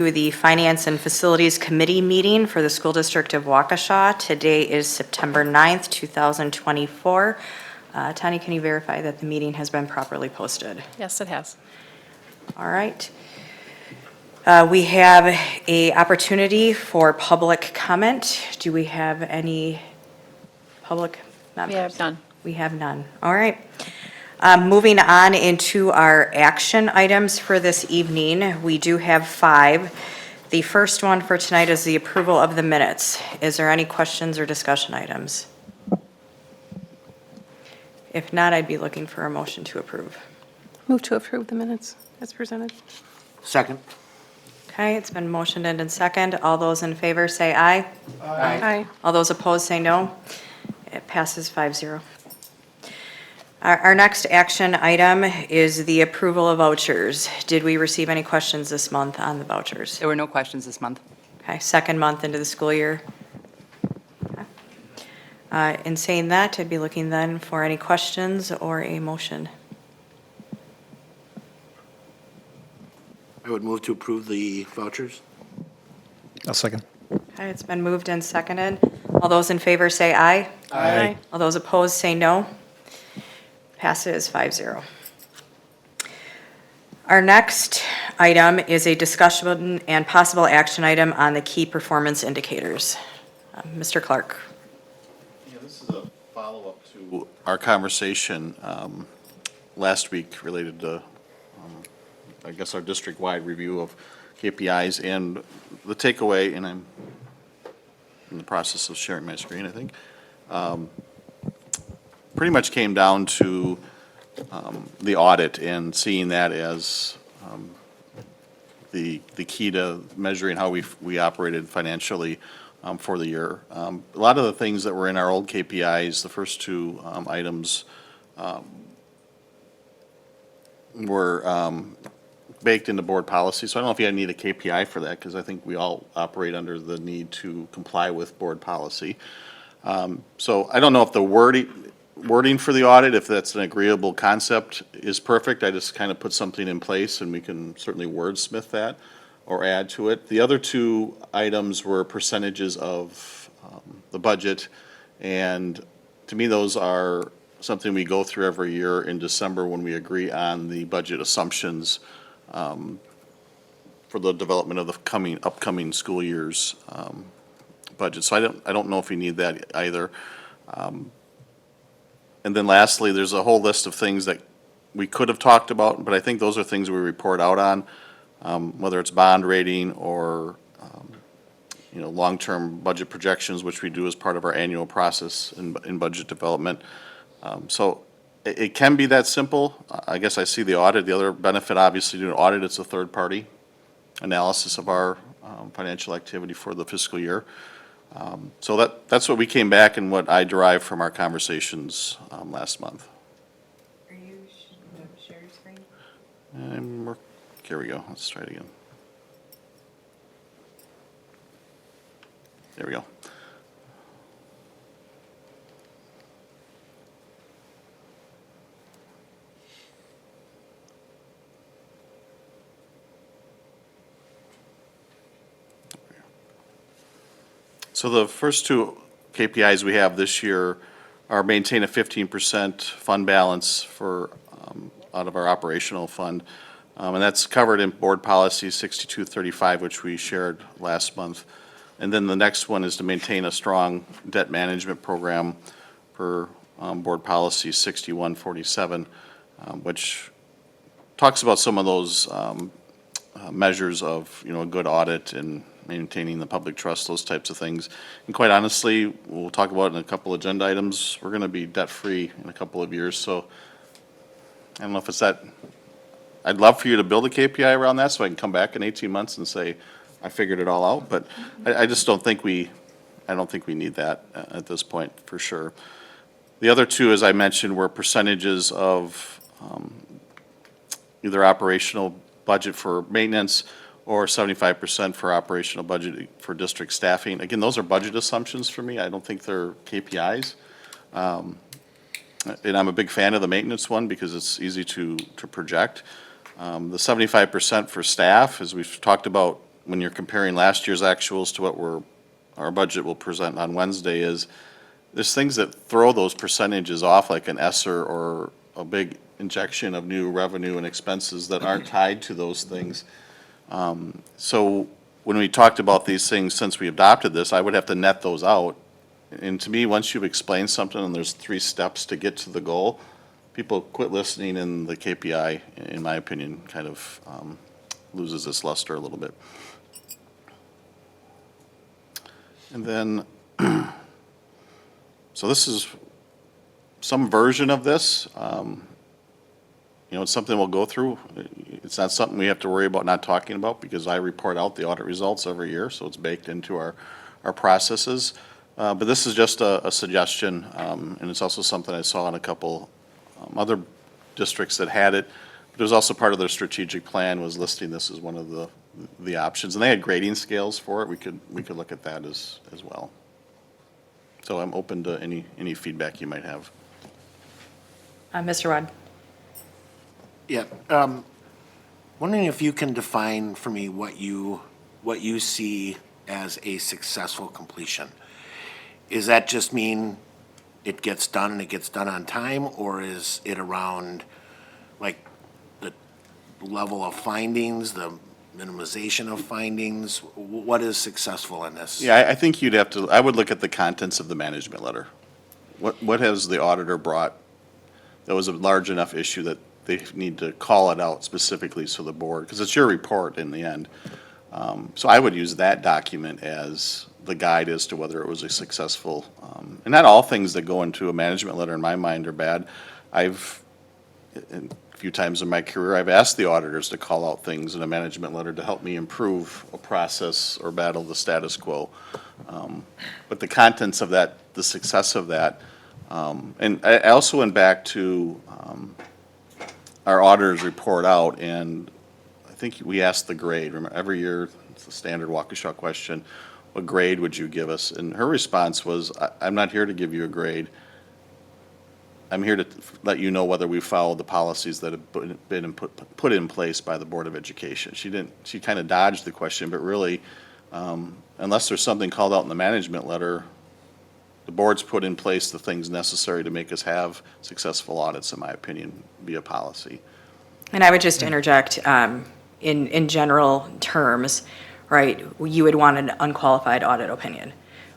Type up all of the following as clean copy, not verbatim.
To the Finance and Facilities Committee meeting for the School District of Waukesha. Today is September 9th, 2024. Tanya, can you verify that the meeting has been properly posted? Yes, it has. All right. We have an opportunity for public comment. Do we have any public members? We have none. We have none. All right. Moving on into our action items for this evening, we do have 5. The first one for tonight is the approval of the minutes. Is there any questions or discussion items? If not, I'd be looking for a motion to approve. Move to approve the minutes as presented. Second. Okay, it's been motioned and in second. All those in favor say aye. Aye. All those opposed say no. It passes 5-0. Our next action item is the approval of vouchers. Did we receive any questions this month on the vouchers? There were no questions this month. Okay, second month into the school year. Okay. In saying that, I'd be looking then for any questions or a motion. I would move to approve the vouchers. I'll second. Okay, it's been moved and seconded. All those in favor say aye. Aye. All those opposed say no. Passes 5-0. Our next item is a discussion and possible action item on the key performance indicators. Mr. Clark. Yeah, this is a follow-up to our conversation last week related to, I guess, our district-wide review of KPIs. And the takeaway, and I'm in the process of sharing my screen, I think, pretty much came down to the audit and seeing that as the key to measuring how we operated financially for the year. A lot of the things that were in our old KPIs, the first 2 items were baked into board policy. So I don't know if you need a KPI for that, because I think we all operate under the need to comply with board policy. So I don't know if the wording for the audit, if that's an agreeable concept, is perfect. I just kind of put something in place, and we can certainly wordsmith that or add to it. The other 2 items were percentages of the budget, and to me, those are something we go through every year in December when we agree on the budget assumptions for the development of the upcoming school year's budget. So I don't know if you need that either. And then lastly, there's a whole list of things that we could have talked about, but I think those are things we report out on, whether it's bond rating or, long-term budget projections, which we do as part of our annual process in budget development. So it can be that simple. I guess I see the audit. The other benefit, obviously, to an audit, it's a third-party analysis of our financial activity for the fiscal year. So that's what we came back and what I derived from our conversations last month. Are you sharing screen? Here we go. Let's try it again. There we go. So the first 2 KPIs we have this year are maintain a 15% fund balance for, out of our operational fund. And that's covered in board policy 6235, which we shared last month. And then the next one is to maintain a strong debt management program per board policy 6147, which talks about some of those measures of, a good audit and maintaining the public trust, those types of things. And quite honestly, we'll talk about in a couple agenda items, we're going to be debt-free in a couple of years. So I don't know if it's that, I'd love for you to build a KPI around that so I can come back in 18 months and say, I figured it all out. But I just don't think I don't think we need that at this point, for sure. The other 2, as I mentioned, were percentages of either operational budget for maintenance or 75% for operational budget for district staffing. Again, those are budget assumptions for me. I don't think they're KPIs. And I'm a big fan of the maintenance one because it's easy to project. The 75% for staff, as we've talked about when you're comparing last year's actuals to what our budget will present on Wednesday is, there's things that throw those percentages off, like an ESSER or a big injection of new revenue and expenses that aren't tied to those things. So when we talked about these things since we adopted this, I would have to net those out. And to me, once you've explained something and there's 3 steps to get to the goal, people quit listening, and the KPI, in my opinion, kind of loses its luster a little bit. And then, so this is some version of this. It's something we'll go through. It's not something we have to worry about not talking about, because I report out the audit results every year, so it's baked into our processes. But this is just a suggestion, and it's also something I saw in a couple other districts that had it. But it was also part of their strategic plan, was listing this as one of the options. And they had grading scales for it. We could look at that as well. So I'm open to any feedback you might have. Mr. Wad? Yeah, wondering if you can define for me what you see as a successful completion. Is that just mean it gets done and it gets done on time, or is it around like the level of findings, the minimization of findings? What is successful in this? Yeah, I think I would look at the contents of the management letter. What has the auditor brought that was a large enough issue that they need to call it out specifically to the board, because it's your report in the end. So I would use that document as the guide as to whether it was a successful, and not all things that go into a management letter in my mind are bad. A few times in my career, I've asked the auditors to call out things in a management letter to help me improve a process or battle the status quo. But the contents of that, the success of that, and I also went back to our auditors report out, and I think we asked the grade. Remember, every year, it's the standard Waukesha question, what grade would you give us? And her response was, I'm not here to give you a grade. I'm here to let you know whether we followed the policies that have been put in place by the Board of Education. She kind of dodged the question, but really, unless there's something called out in the management letter, the board's put in place the things necessary to make us have successful audits, in my opinion, via policy. And I would just interject, in general terms, right, you would want an unqualified audit opinion,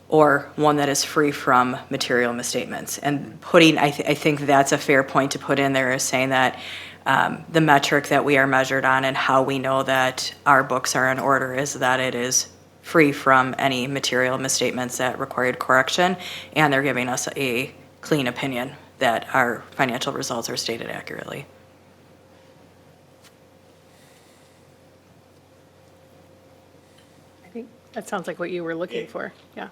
or one that is free from material misstatements. And I think that's a fair point to put in there, is saying that the metric that we are measured on and how we know that our books are in order is that it is free from any material misstatements that required correction, and they're giving us a clean opinion that our financial results are stated accurately. I think that sounds like what you were looking for, yeah.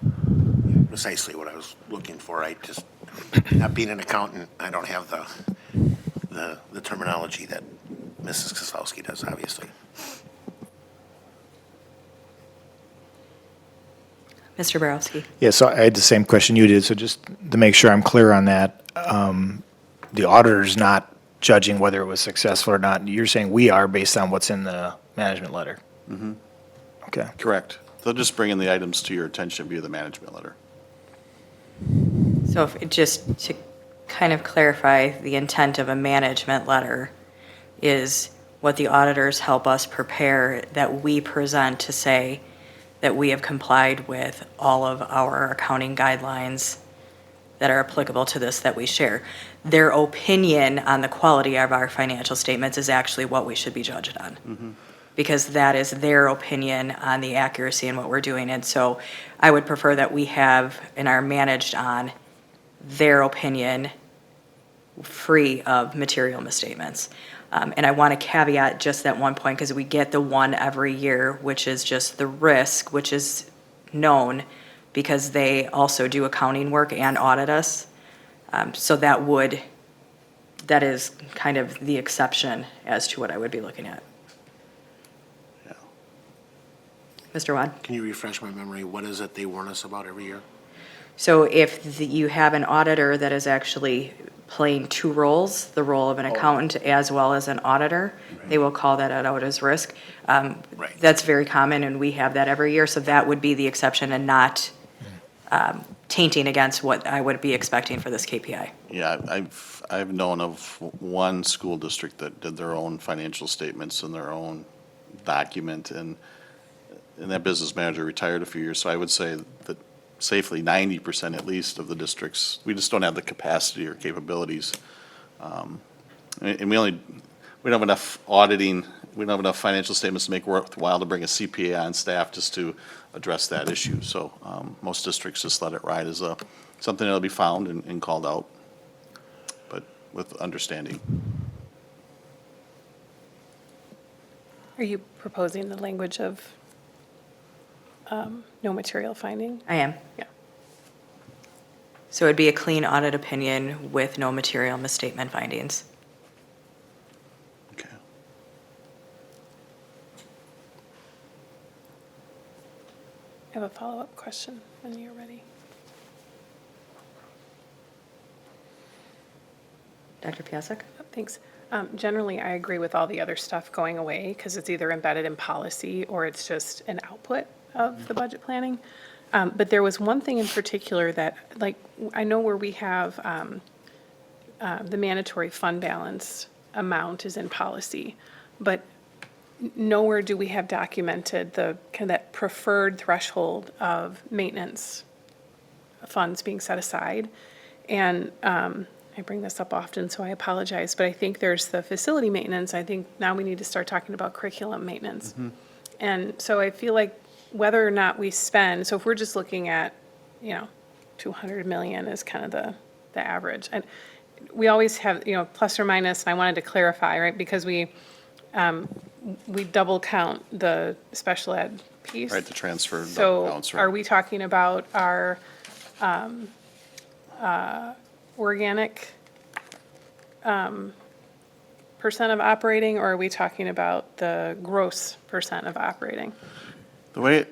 Precisely what I was looking for. I just, not being an accountant, I don't have the terminology that Mrs. Kozlowski does, obviously. Mr. Borowski? Yeah, so I had the same question you did, so just to make sure I'm clear on that, the auditor's not judging whether it was successful or not. You're saying we are based on what's in the management letter? Mm-hmm. Okay. Correct. They'll just bring in the items to your attention via the management letter. So just to kind of clarify, the intent of a management letter is what the auditors help us prepare, that we present to say that we have complied with all of our accounting guidelines that are applicable to this that we share. Their opinion on the quality of our financial statements is actually what we should be judged on. Mm-hmm. Because that is their opinion on the accuracy in what we're doing. And so I would prefer that we have and are managed on their opinion free of material misstatements. And I want to caveat just that one point, because we get the one every year, which is just the risk, which is known because they also do accounting work and audit us. So that is kind of the exception as to what I would be looking at. Yeah. Mr. Wad? Can you refresh my memory? What is it they warn us about every year? So if you have an auditor that is actually playing two roles, the role of an accountant as well as an auditor, they will call that out as risk. Right. That's very common, and we have that every year, so that would be the exception and not tainting against what I would be expecting for this KPI. Yeah, I've known of one school district that did their own financial statements and their own document, and that business manager retired a few years, so I would say that safely 90% at least of the districts, we just don't have the capacity or capabilities. And we don't have enough auditing, we don't have enough financial statements to make it worthwhile to bring a CPA on staff just to address that issue. So most districts just let it ride as something that'll be found and called out, but with understanding. Are you proposing the language of no material finding? I am. Yeah. So it'd be a clean audit opinion with no material misstatement findings. Okay. I have a follow-up question when you're ready. Dr. Piasek? Thanks. Generally, I agree with all the other stuff going away because it's either embedded in policy or it's just an output of the budget planning. But there was one thing in particular that, like, I know where we have the mandatory fund balance amount is in policy, but nowhere do we have documented the kind of that preferred threshold of maintenance funds being set aside. And I bring this up often, so I apologize, but I think there's the facility maintenance. I think now we need to start talking about curriculum maintenance. And so I feel like whether or not we spend, so if we're just looking at, 200 million is kind of the average. And we always have, plus or minus, and I wanted to clarify, right? Because we double count the special ed piece. Right, the transfer. So balance, right. are we talking about our organic percent of operating, or are we talking about the gross percent of operating? The way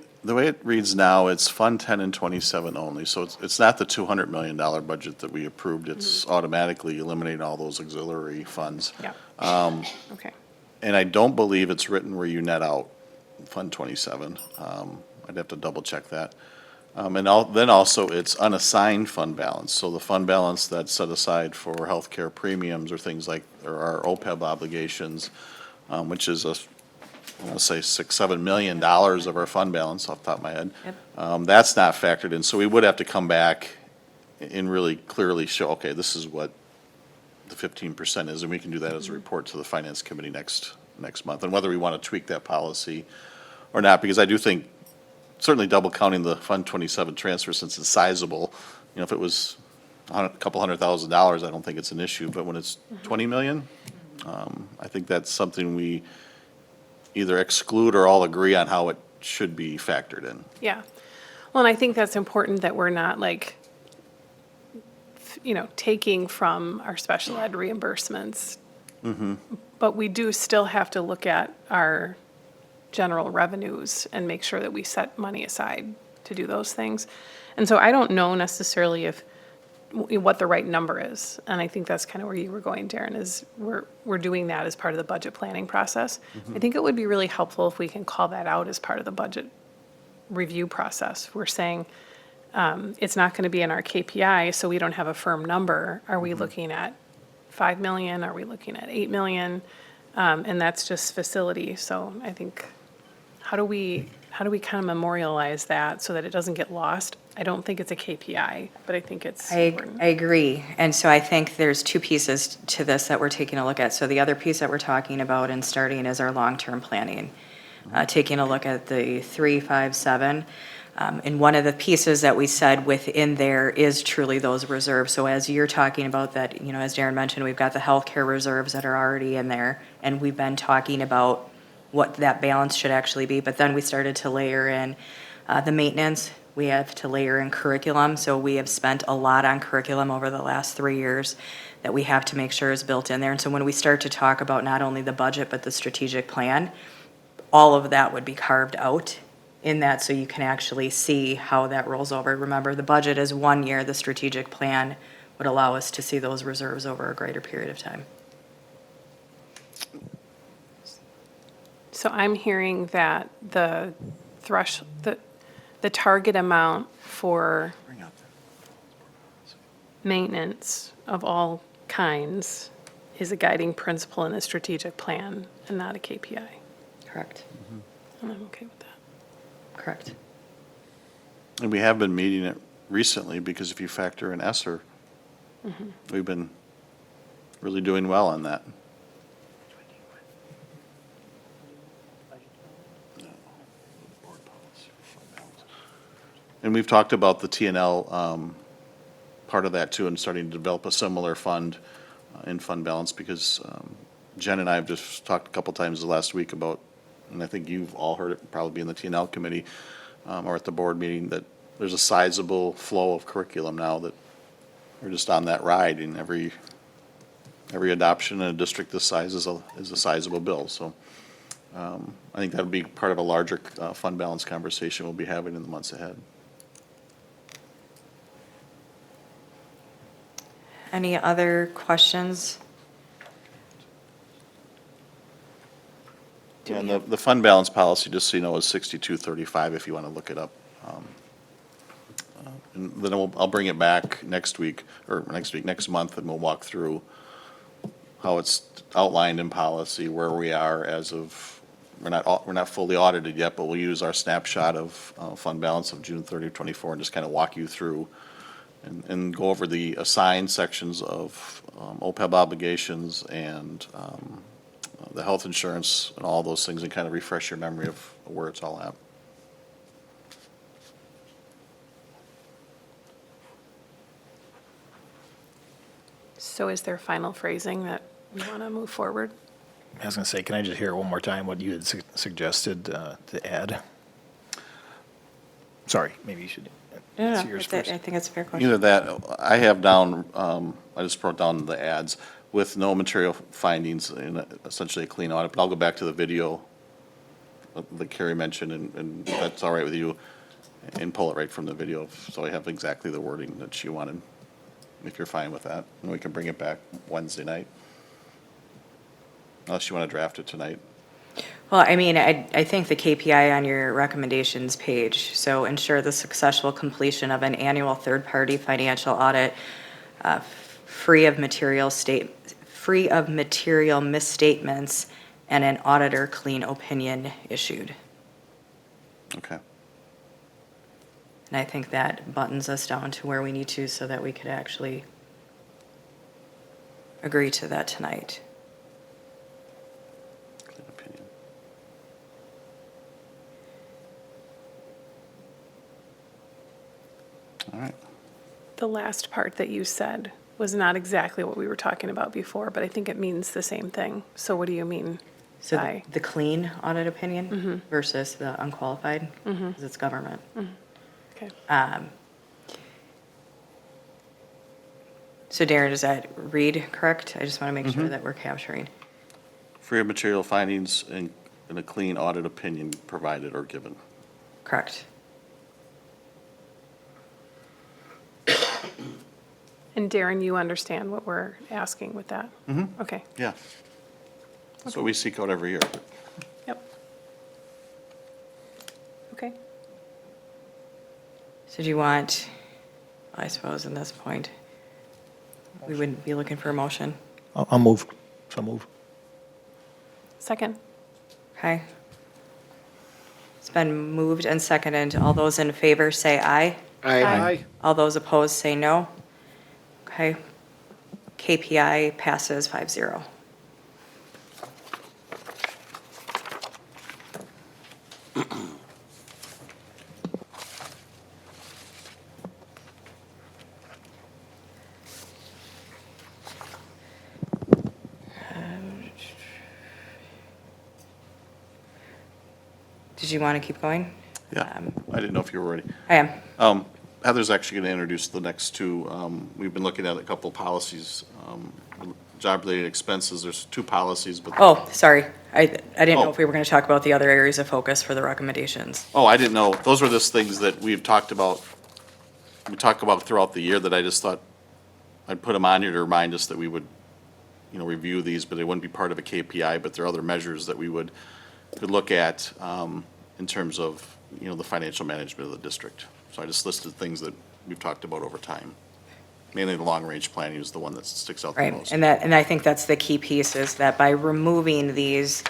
it reads now, it's Fund 10 and 27 only, so it's not the $200 million budget that we approved. It's automatically eliminating all those auxiliary funds. Yeah. Okay. And I don't believe it's written where you net out Fund 27. I'd have to double check that. Then also it's unassigned fund balance. So the fund balance that's set aside for healthcare premiums or things like, or our OPEB obligations, which is I want to say $6-7 million of our fund balance off the top of my head. Yep. That's not factored in. So we would have to come back and really clearly show, okay, this is what the 15% is, and we can do that as a report to the finance committee next month, and whether we want to tweak that policy or not, because I do think certainly double counting the Fund 27 transfer, since it's sizable, if it was a couple $100,000, I don't think it's an issue, but when it's 20 million, I think that's something we either exclude or all agree on how it should be factored in. Yeah. Well, and I think that's important that we're not taking from our special ed reimbursements. But we do still have to look at our general revenues and make sure that we set money aside to do those things. And so I don't know necessarily what the right number is. And I think that's kind of where you were going, Darren, is we're doing that as part of the budget planning process. I think it would be really helpful if we can call that out as part of the budget review process. We're saying it's not going to be in our KPI, so we don't have a firm number. Are we looking at 5 million? Are we looking at 8 million? And that's just facility. So I think, how do we kind of memorialize that so that it doesn't get lost? I don't think it's a KPI, but I think it's I important. agree. And so I think there's two pieces to this that we're taking a look at. So the other piece that we're talking about and starting is our long-term planning. Taking a look at the 3, 5, 7. And one of the pieces that we said within there is truly those reserves. So as you're talking about that, as Darren mentioned, we've got the healthcare reserves that are already in there. And we've been talking about what that balance should actually be. But then we started to layer in the maintenance. We have to layer in curriculum. So we have spent a lot on curriculum over the last 3 years that we have to make sure is built in there. And so when we start to talk about not only the budget, but the strategic plan, all of that would be carved out in that so you can actually see how that rolls over. Remember, the budget is 1 year, the strategic plan would allow us to see those reserves over a greater period of time. So I'm hearing that the the target amount for maintenance of all kinds is a guiding principle in the strategic plan and not a KPI. Correct, And I'm okay with that. correct. And we have been meeting it recently, because if you factor in ESSER, we've been really doing well on that. And we've talked about the TNL part of that too, and starting to develop a similar fund in fund balance, because Jen and I have just talked a couple times the last week about, and I think you've all heard it probably in the TNL committee or at the board meeting, that there's a sizable flow of curriculum now that we're just on that ride, and every adoption in a district this size is a sizable bill. So I think that'll be part of a larger fund balance conversation we'll be having in the months ahead. Any other questions? And the fund balance policy, just so you know, is 6235 if you want to look it up. And then I'll bring it back next month, and we'll walk through how it's outlined in policy, where we are as of, we're not fully audited yet, but we'll use our snapshot of fund balance of June 30, 24, and just kind of walk you through and go over the assigned sections of OPEB obligations and the health insurance and all those things, and kind of refresh your memory of where it's all at. So is there final phrasing that we want to move forward? I was going to say, can I just hear it one more time, what you had suggested to add? Sorry, maybe you should answer yours I first. think it's a fair question. Either that, I have down, I just wrote down the ads with no material findings and essentially a clean audit, but I'll go back to the video that Carrie mentioned, and if that's all right with you, and pull it right from the video, so I have exactly the wording that she wanted, if you're fine with that, and we can bring it back Wednesday night. Unless you want to draft it tonight. Well, I mean, I think the KPI on your recommendations page, so ensure the successful completion of an annual third-party financial audit, free of material misstatements, and an auditor clean opinion issued. Okay. And I think that buttons us down to where we need to so that we could actually agree to that tonight. Clean opinion. All right. The last part that you said was not exactly what we were talking about before, but I think it means the same thing. So what do you mean So by? the clean audit opinion versus the unqualified, because it's government. Okay. So Darren, does that read correct? I just want to make sure that we're capturing. Free of material findings and a clean audit opinion provided or given. Correct. And Darren, you understand what we're asking with that? Mm-hmm. Okay. Yeah. That's what we seek out every year. Yep. Okay. So do you want, I suppose in this point, we wouldn't be looking for a motion? I'll move. So move. Second. Okay. It's been moved and seconded. All those in favor say aye. Aye. All those opposed say no. Okay. KPI passes 5-0. Did you want to keep going? Yeah. I didn't know if you were ready. I am. Heather's actually going to introduce the next two. We've been looking at a couple policies, job-related expenses, there's two policies, but. Oh, sorry. I didn't know Oh. if we were going to talk about the other areas of focus for the recommendations. Oh, I didn't know. Those were just things that we've talked about, we talk about throughout the year that I just thought I'd put them on here to remind us that we would, review these, but they wouldn't be part of a KPI, but there are other measures that we could look at in terms of, the financial management of the district. So I just listed things that we've talked about over time. Mainly the long-range planning is the one that sticks out the Right, most. and I think that's the key piece, is that by removing these,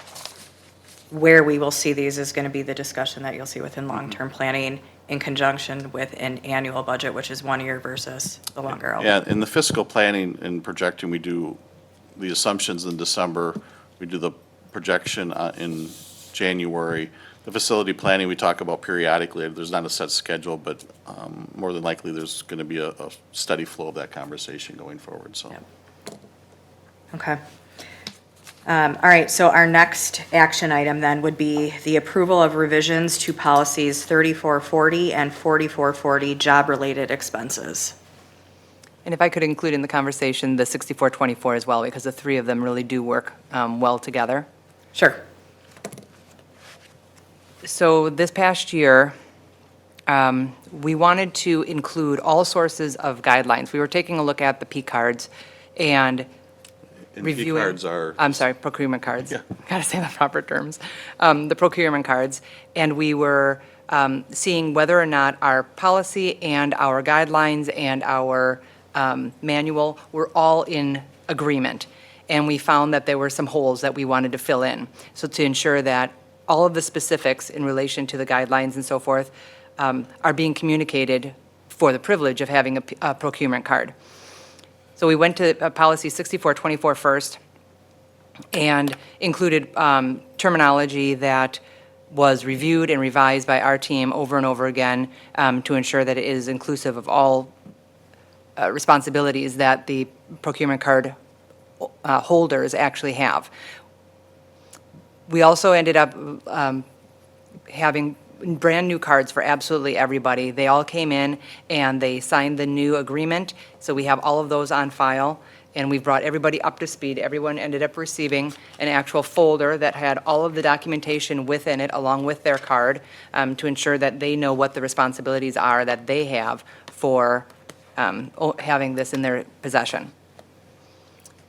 where we will see these is going to be the discussion that you'll see within long-term planning in conjunction with an annual budget, which is 1 year versus the longer outlook. Yeah, in the fiscal planning and projecting, we do the assumptions in December, we do the projection in January. The facility planning, we talk about periodically. There's not a set schedule, but more than likely, there's going to be a steady flow of that conversation going forward, so. Yep. Okay. All right, so our next action item then would be the approval of revisions to policies 3440 and 4440, job-related expenses. And if I could include in the conversation the 6424 as well, because the three of them really do work well together. Sure. So this past year, we wanted to include all sources of guidelines. We were taking a look at the P cards and And reviewing. P-cards are. I'm sorry, procurement cards. Yeah. Gotta say the proper terms. The procurement cards. And we were seeing whether or not our policy and our guidelines and our manual were all in agreement. And we found that there were some holes that we wanted to fill in. So to ensure that all of the specifics in relation to the guidelines and so forth are being communicated for the privilege of having a procurement card. So we went to policy 6424 first and included terminology that was reviewed and revised by our team over and over again to ensure that it is inclusive of all responsibilities that the procurement card holders actually have. We also ended up having brand-new cards for absolutely everybody. They all came in and they signed the new agreement, so we have all of those on file, and we've brought everybody up to speed. Everyone ended up receiving an actual folder that had all of the documentation within it, along with their card, to ensure that they know what the responsibilities are that they have for having this in their possession.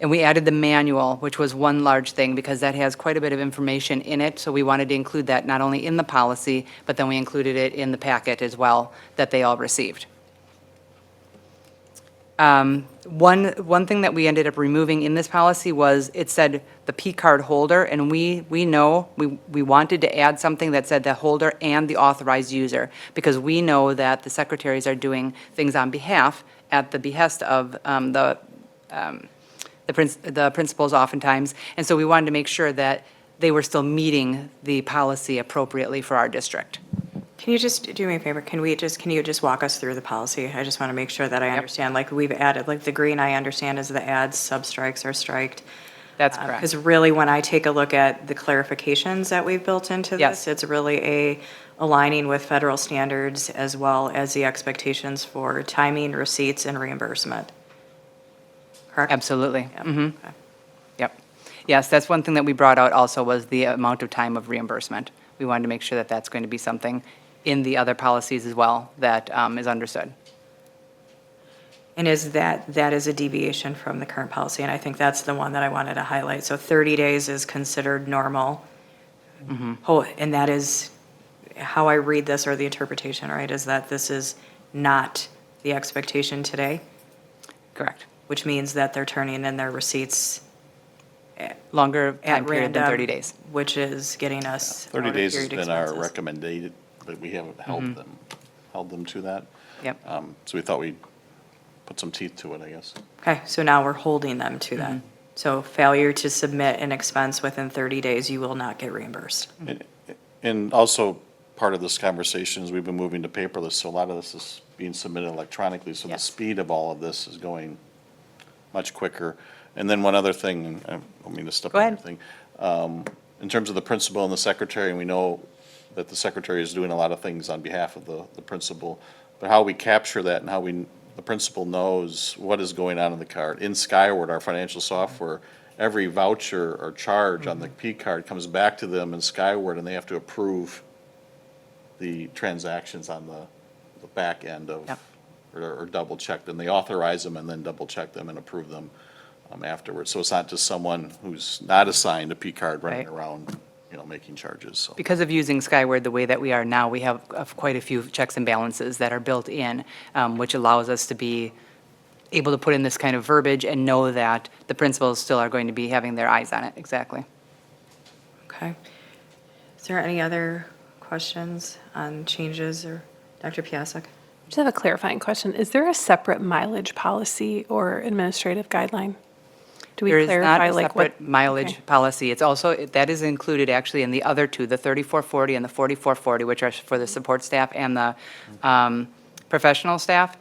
And we added the manual, which was one large thing, because that has quite a bit of information in it, so we wanted to include that not only in the policy, but then we included it in the packet as well that they all received. One thing that we ended up removing in this policy was, it said the P card holder, and we know, we wanted to add something that said the holder and the authorized user, because we know that the secretaries are doing things on behalf, at the behest of the principals oftentimes, and so we wanted to make sure that they were still meeting the policy appropriately for our district. Can you just do me a favor? Can you just walk us through the policy? I just want to make sure that I Yep. understand. Like, we've added, like, the green I understand is the ads, sub-strikes are striked. That's correct. Because really, when I take a look at the clarifications that we've built into Yes. this, it's really aligning with federal standards as well as the expectations for timing, receipts, and reimbursement. Correct? Absolutely. Yep. Mhm. Okay. Yep. Yes, that's one thing that we brought out also, was the amount of time of reimbursement. We wanted to make sure that that's going to be something in the other policies as well that is understood. And that is a deviation from the current policy, and I think that's the one that I wanted to highlight. So 30 days is considered normal. And that is how I read this, or the interpretation, right, is that this is not the expectation today, Correct. which means that they're turning in their receipts Longer at time period than random, 30 days. which is getting us 30 out of days has period been our expenses. recommended, but we haven't held them to that. Yep. So we thought we'd put some teeth to it, I guess. Okay, so now we're holding them to that. So failure to submit an expense within 30 days, you will not get reimbursed. And also, part of this conversation is we've been moving to paperless, so a lot of this is being submitted electronically, so the Yes. speed of all of this is going much quicker. And then one other thing, I don't mean to step Go on your ahead. thing. In terms of the principal and the secretary, and we know that the secretary is doing a lot of things on behalf of the principal, but how we capture that and how we the principal knows what is going on in the card. In Skyward, our financial software, every voucher or charge on the P card comes back to them in Skyward, and they have to approve the transactions on the back end of, Yep. or double check them. They authorize them and then double check them and approve them afterwards. So it's not just someone who's not assigned a P card running Right. around, making charges, so. Because of using Skyward the way that we are now, we have quite a few checks and balances that are built in, which allows us to be able to put in this kind of verbiage and know that the principals still are going to be having their eyes on it, exactly. Okay. Is there any other questions on changes, or Dr. Piasek? Just have a clarifying question. Is there a separate mileage policy or administrative guideline? Do we There is not clarify a like what? separate mileage okay. policy. It's also, that is included actually in the other two, the 3440 and the 4440, which are for the support staff and the professional staff,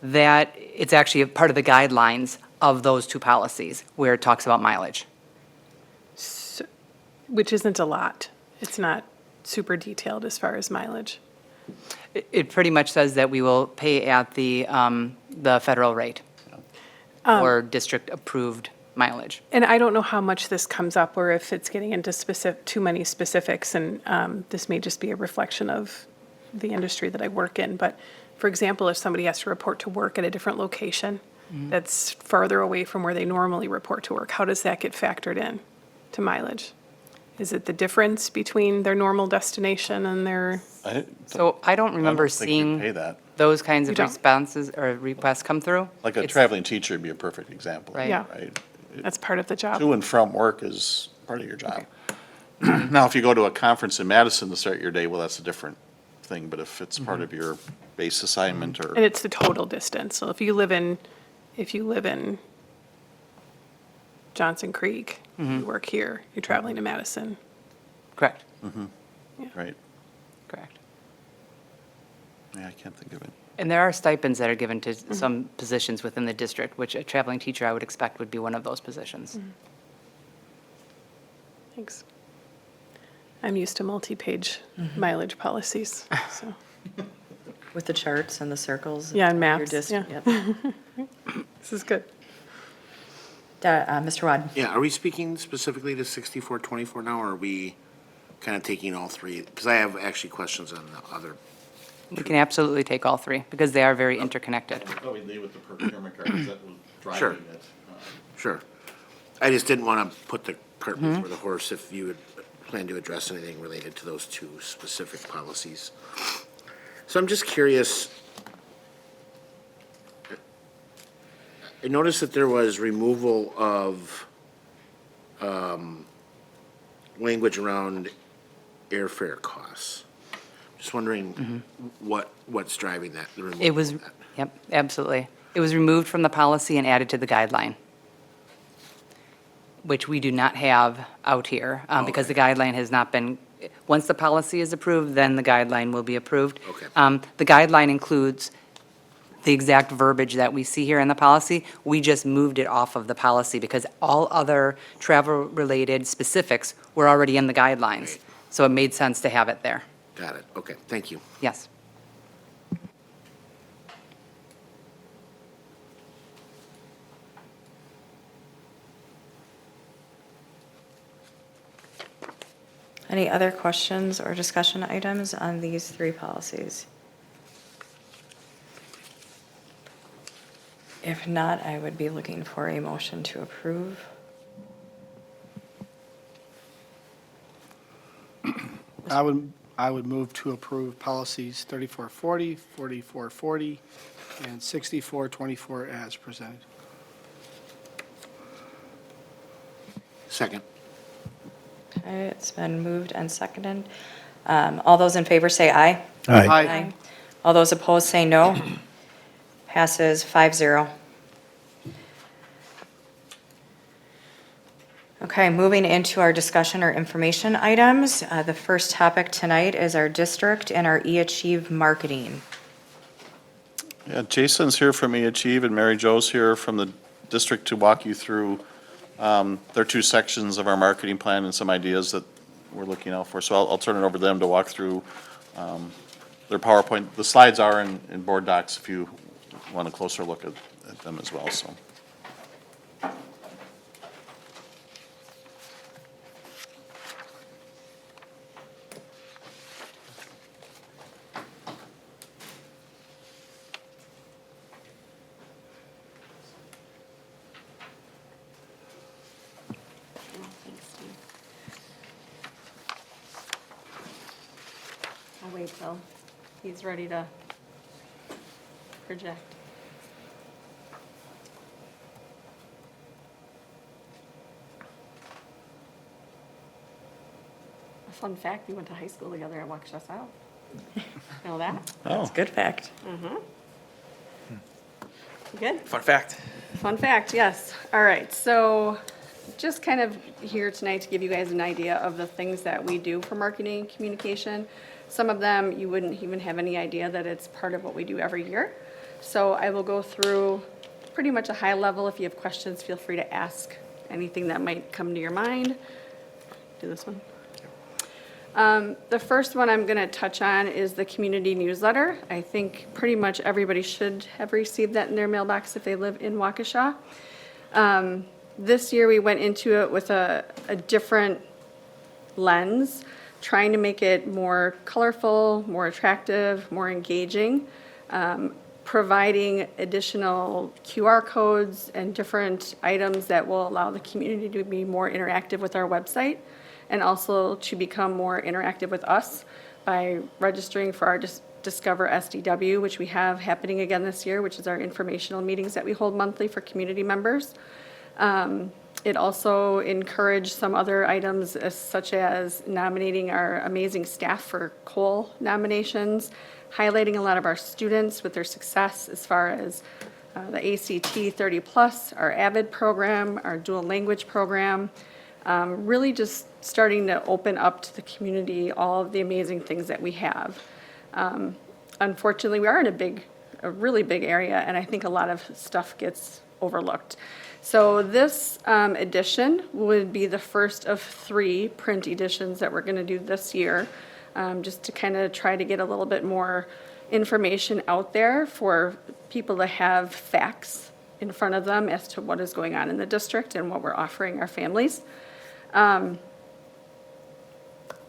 that it's actually a part of the guidelines of those two policies where it talks about mileage. Which isn't a lot. It's not super detailed as far as mileage. It pretty much says that we will pay at the federal rate or district-approved mileage. And I don't know how much this comes up or if it's getting into too many specifics, and this may just be a reflection of the industry that I work in. But for example, if somebody has to report to work at a different location that's farther away from where they normally report to work, how does that get factored in to mileage? Is it the difference between their normal destination and their, So I don't remember think we seeing pay that. those kinds You of don't? responses or requests come through. Like a It's- traveling teacher would be a perfect example. Right. Yeah. Right? that's part of the job? To and from work is part of your job. Now, if you go to a conference in Madison to start your day, well, that's a different thing, but if it's part of your base assignment And or, it's the total distance. So if you live in Johnson Creek, you work here, you're traveling to Madison. Correct, right? correct. Yeah, I can't think of it. And there are stipends that are given to some positions within the district, which a traveling teacher, I would expect, would be one of those positions. Thanks. I'm used to multi-page mileage policies, so, With the charts and the circles? Yeah, and of your maps, district, yeah. yep. this is good. Mr. Wad? Yeah, are we speaking specifically to 6424 now, or are we kind of taking all three? Because I have actually questions on the other. We can absolutely take all three, because they are very interconnected. I thought we'd leave with the procurement card, because that was Sure. driving it. Sure. I just didn't want to put the cart before the horse if you would plan to address anything related to those two specific policies. So I'm just curious. I noticed that there was removal of language around airfare costs. Just wondering what's driving that, the removal It was, of that. yep, absolutely. It was removed from the policy and added to the guideline, which we do not have out here, because the guideline has not been, once the policy is approved, then the guideline will be approved. Okay. The guideline includes the exact verbiage that we see here in the policy. We just moved it off of the policy because all other travel-related specifics were already in the guidelines. Right. So it made sense to have it there. Got it. Okay, thank you. Yes. Any other questions or discussion items on these three policies? If not, I would be looking for a motion to approve. I would move to approve policies 3440, 4440, and 6424 as presented. Second. Okay, it's been moved and seconded. All those in favor say aye. Aye. All those opposed say no. Passes 5-0. Okay, moving into our discussion or information items. The first topic tonight is our district and our eAchieve marketing. Yeah, Jason's here from eAchieve, and Mary Jo's here from the district to walk you through their two sections of our marketing plan and some ideas that we're looking out for. So I'll turn it over to them to walk through their PowerPoint. The slides are in board docs if you want a closer look at them as well, so. Thanks, Steve. I'll wait till he's ready to project. A fun fact, we went to high school together at Waukesha South. Know that? That's a good fact. Good? Fun fact. Fun fact, yes. All right, so just kind of here tonight to give you guys an idea of the things that we do for marketing and communication. Some of them, you wouldn't even have any idea that it's part of what we do every year. So I will go through pretty much a high level. If you have questions, feel free to ask anything that might come to your mind. Do this one. The first one I'm going to touch on is the community newsletter. I think pretty much everybody should have received that in their mailbox if they live in Waukesha. This year we went into it with a different lens, trying to make it more colorful, more attractive, more engaging, providing additional QR codes and different items that will allow the community to be more interactive with our website, and also to become more interactive with us by registering for our Discover SDW, which we have happening again this year, which is our informational meetings that we hold monthly for community members. It also encouraged some other items such as nominating our amazing staff for Cole nominations, highlighting a lot of our students with their success as far as the ACT 30+, our AVID program, our dual language program, really just starting to open up to the community all of the amazing things that we have. Unfortunately, we are in a really big area, and I think a lot of stuff gets overlooked. So this edition would be the first of 3 print editions that we're going to do this year, just to kind of try to get a little bit more information out there for people to have facts in front of them as to what is going on in the district and what we're offering our families.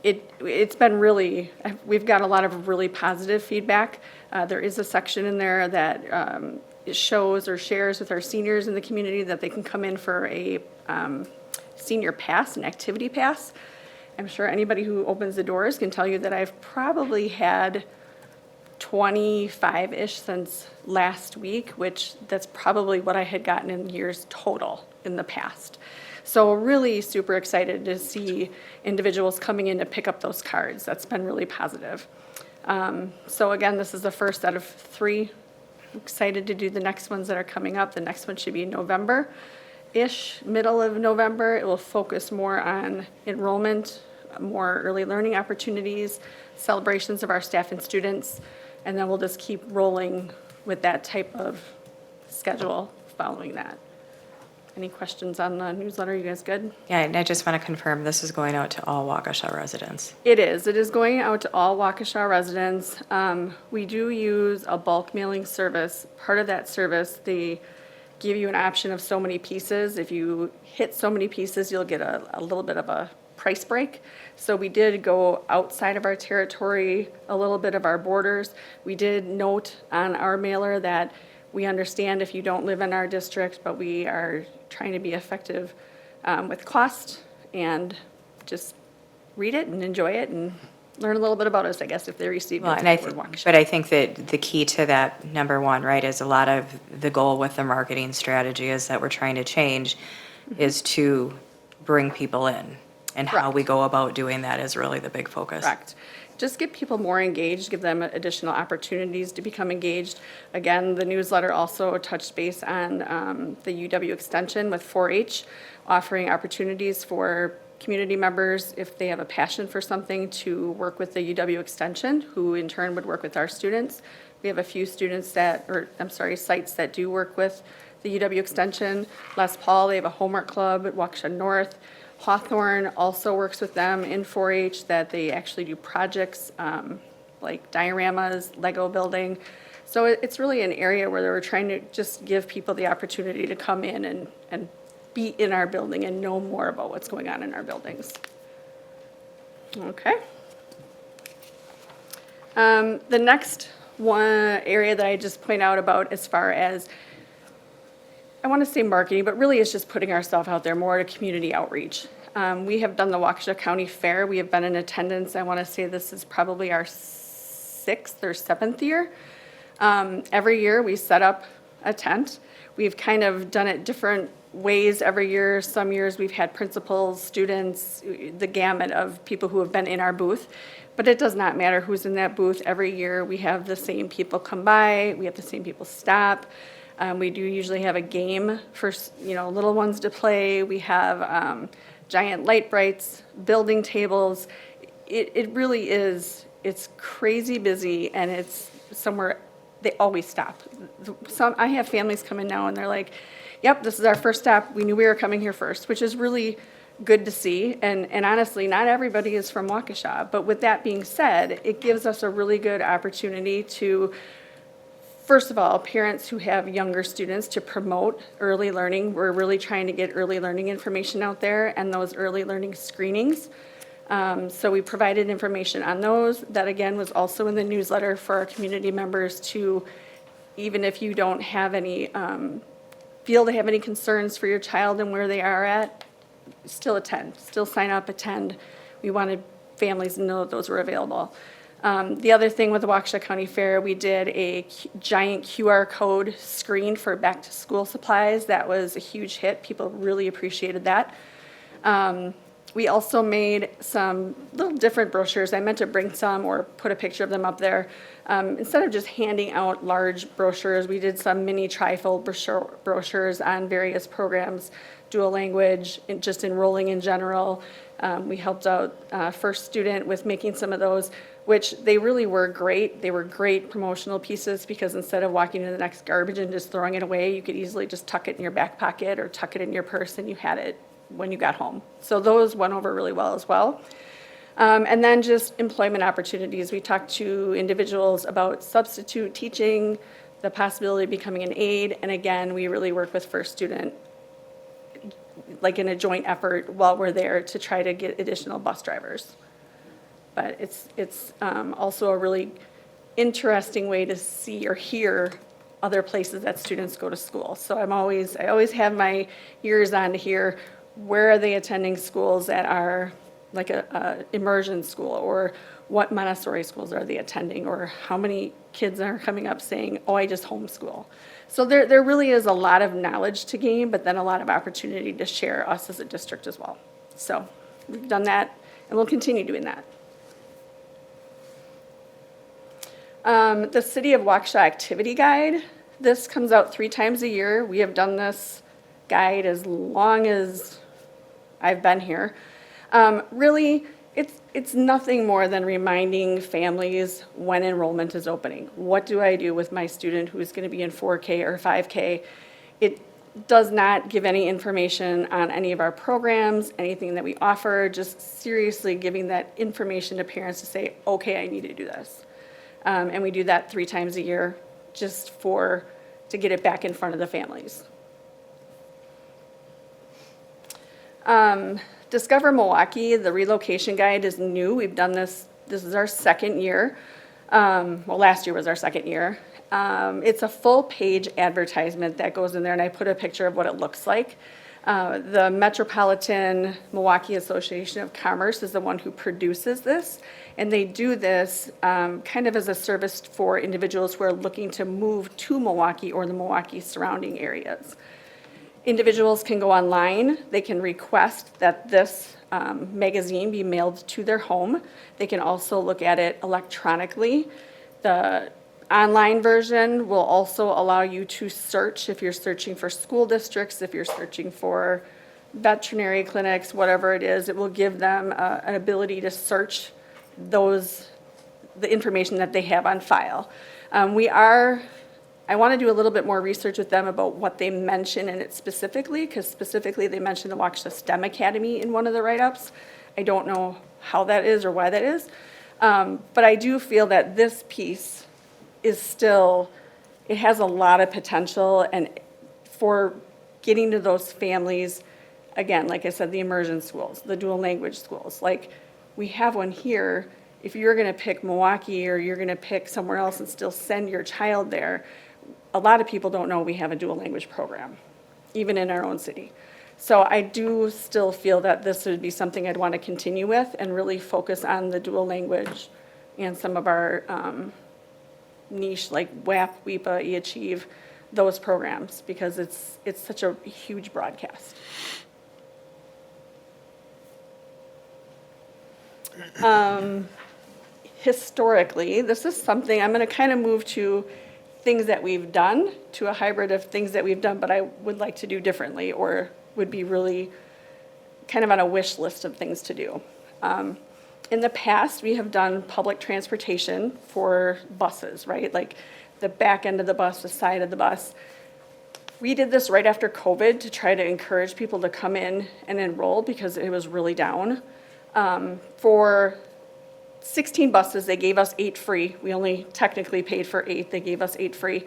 It's been really, we've got a lot of really positive feedback. There is a section in there that it shows or shares with our seniors in the community that they can come in for a senior pass, an activity pass. I'm sure anybody who opens the doors can tell you that I've probably had 25-ish since last week, which that's probably what I had gotten in years total in the past. So really super excited to see individuals coming in to pick up those cards. That's been really positive. So again, this is the first out of 3. I'm excited to do the next ones that are coming up. The next one should be November-ish, middle of November. It will focus more on enrollment, more early learning opportunities, celebrations of our staff and students, and then we'll just keep rolling with that type of schedule following that. Any questions on the newsletter? You guys good? Yeah, and I just want to confirm, this is going out to all Waukesha residents. It is. It is going out to all Waukesha residents. We do use a bulk mailing service. Part of that service, they give you an option of so many pieces. If you hit so many pieces, you'll get a little bit of a price break. So we did go outside of our territory, a little bit of our borders. We did note on our mailer that we understand if you don't live in our district, but we are trying to be effective with cost, and just read it and enjoy it and learn a little bit about us, I guess, if they receive Well, it. and but I think that the key to that, number one, right, is a lot of the goal with the marketing strategy is that we're trying to change is to bring people in. And how Correct. we go about doing that is really the big focus. Correct. Just get people more engaged, give them additional opportunities to become engaged. Again, the newsletter also touched base on the UW Extension with 4-H, offering opportunities for community members, if they have a passion for something, to work with the UW Extension, who in turn would work with our students. We have a few students sites that do work with the UW Extension. Les Paul, they have a homework club at Waukesha North. Hawthorne also works with them in 4-H, that they actually do projects like dioramas, Lego building. So it's really an area where we're trying to just give people the opportunity to come in and be in our building and know more about what's going on in our buildings. Okay. The next one area that I just point out about as far as, I want to say marketing, but really it's just putting ourselves out there more to community outreach. We have done the Waukesha County Fair. We have been in attendance. I want to say this is probably our 6th or 7th year. Every year we set up a tent. We've kind of done it different ways every year. Some years we've had principals, students, the gamut of people who have been in our booth. But it does not matter who's in that booth. Every year we have the same people come by, we have the same people stop. We do usually have a game for, little ones to play. We have giant light brights, building tables. It really is, it's crazy busy, and it's somewhere, they always stop. I have families come in now and they're like, yep, this is our first stop. We knew we were coming here first, which is really good to see. And honestly, not everybody is from Waukesha. But with that being said, it gives us a really good opportunity to, first of all, parents who have younger students, to promote early learning. We're really trying to get early learning information out there and those early learning screenings. So we provided information on those. That, again, was also in the newsletter for our community members to, even if you don't have any, feel to have any concerns for your child and where they are at, still attend, still sign up, attend. We wanted families to know that those were available. The other thing with the Waukesha County Fair, we did a giant QR code screen for back-to-school supplies. That was a huge hit. People really appreciated that. We also made some little different brochures. I meant to bring some or put a picture of them up there. Instead of just handing out large brochures, we did some mini trifold brochures on various programs, dual language, and just enrolling in general. We helped out First Student with making some of those, which they really were great. They were great promotional pieces because instead of walking to the next garbage and just throwing it away, you could easily just tuck it in your back pocket or tuck it in your purse and you had it when you got home. So those went over really well as well. And then just employment opportunities. We talked to individuals about substitute teaching, the possibility of becoming an aide, and again, we really work with First Student, like in a joint effort while we're there to try to get additional bus drivers. But it's also a really interesting way to see or hear other places that students go to school. So I always have my ears on to hear where are they attending schools that are like a immersion school, or what Montessori schools are they attending, or how many kids are coming up saying, oh, I just homeschool. So there really is a lot of knowledge to gain, but then a lot of opportunity to share us as a district as well. So we've done that, and we'll continue doing that. The City of Waukesha Activity Guide. This comes out 3 times a year. We have done this guide as long as I've been here. Really, it's nothing more than reminding families when enrollment is opening. What do I do with my student who's going to be in 4K or 5K? It does not give any information on any of our programs, anything that we offer, just seriously giving that information to parents to say, okay, I need to do this. And we do that 3 times a year just to get it back in front of the families. Discover Milwaukee, the relocation guide is new. We've done this is our 2nd year. Last year was our 2nd year. It's a full page advertisement that goes in there, and I put a picture of what it looks like. The Metropolitan Milwaukee Association of Commerce is the one who produces this, and they do this kind of as a service for individuals who are looking to move to Milwaukee or the Milwaukee surrounding areas. Individuals can go online. They can request that this magazine be mailed to their home. They can also look at it electronically. The online version will also allow you to search if you're searching for school districts, if you're searching for veterinary clinics, whatever it is. It will give them an ability to search the information that they have on file. I want to do a little bit more research with them about what they mention in it specifically, because specifically they mentioned the Waukesha STEM Academy in one of the write-ups. I don't know how that is or why that is, but I do feel that this piece is still it has a lot of potential, and for getting to those families, again, like I said, the immersion schools, the dual language schools, like, we have one here. If you're gonna pick Milwaukee, or you're gonna pick somewhere else and still send your child there, a lot of people don't know we have a dual language program, even in our own city. So I do still feel that this would be something I'd want to continue with and really focus on the dual language and some of our niche, like WAP, WEPA, eAchieve, those programs, because it's such a huge broadcast. Historically, this is something, I'm going to kind of move to things that we've done, to a hybrid of things that we've done, but I would like to do differently, or would be really kind of on a wish list of things to do. In the past, we have done public transportation for buses, right? Like the back end of the bus, the side of the bus. We did this right after COVID to try to encourage people to come in and enroll because it was really down. For 16 buses, they gave us 8 free. We only technically paid for 8. They gave us 8 free.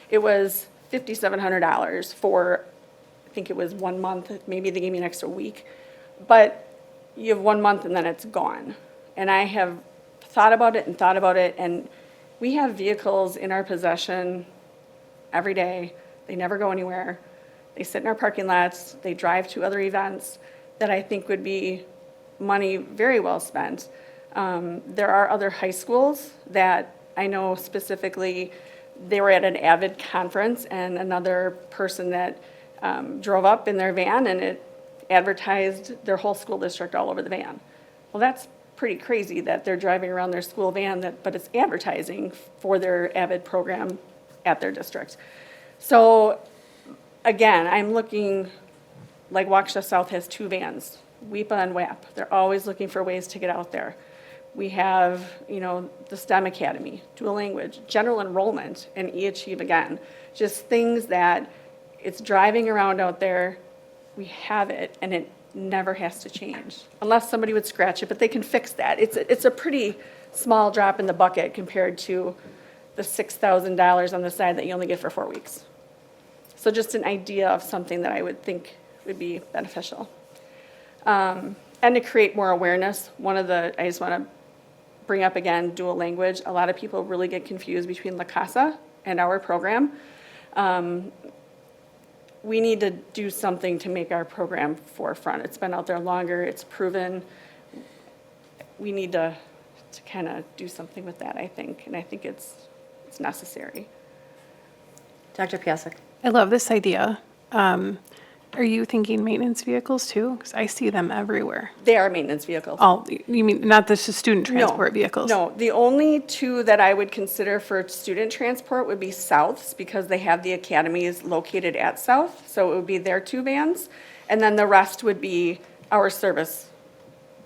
It was $5,700 for, I think it was 1 month. Maybe they gave me an extra week. But you have 1 month and then it's gone. And I have thought about it, and we have vehicles in our possession every day. They never go anywhere. They sit in our parking lots. They drive to other events that I think would be money very well spent. There are other high schools that I know specifically, they were at an AVID conference, and another person that drove up in their van, and it advertised their whole school district all over the van. Well, that's pretty crazy that they're driving around their school van, but it's advertising for their AVID program at their district. So again, I'm looking, like Waukesha South has 2 vans, WEPA and WAP. They're always looking for ways to get out there. We have, the STEM Academy, dual language, general enrollment, and eAchieve again. Just things that it's driving around out there, we have it, and it never has to change. Unless somebody would scratch it, but they can fix that. It's a pretty small drop in the bucket compared to the $6,000 on the side that you only get for 4 weeks. So just an idea of something that I would think would be beneficial. And to create more awareness, I just want to bring up again, dual language. A lot of people really get confused between La Casa and our program. We need to do something to make our program forefront. It's been out there longer, it's proven. We need to kind of do something with that, I think, and I think it's necessary. Dr. Piasek? I love this idea. Are you thinking maintenance vehicles too? Because I see them everywhere. They are maintenance vehicles. Oh, you mean not the student transport vehicles? No, the only 2 that I would consider for student transport would be South's, because they have the academies located at South, so it would be their 2 vans. And then the rest would be our service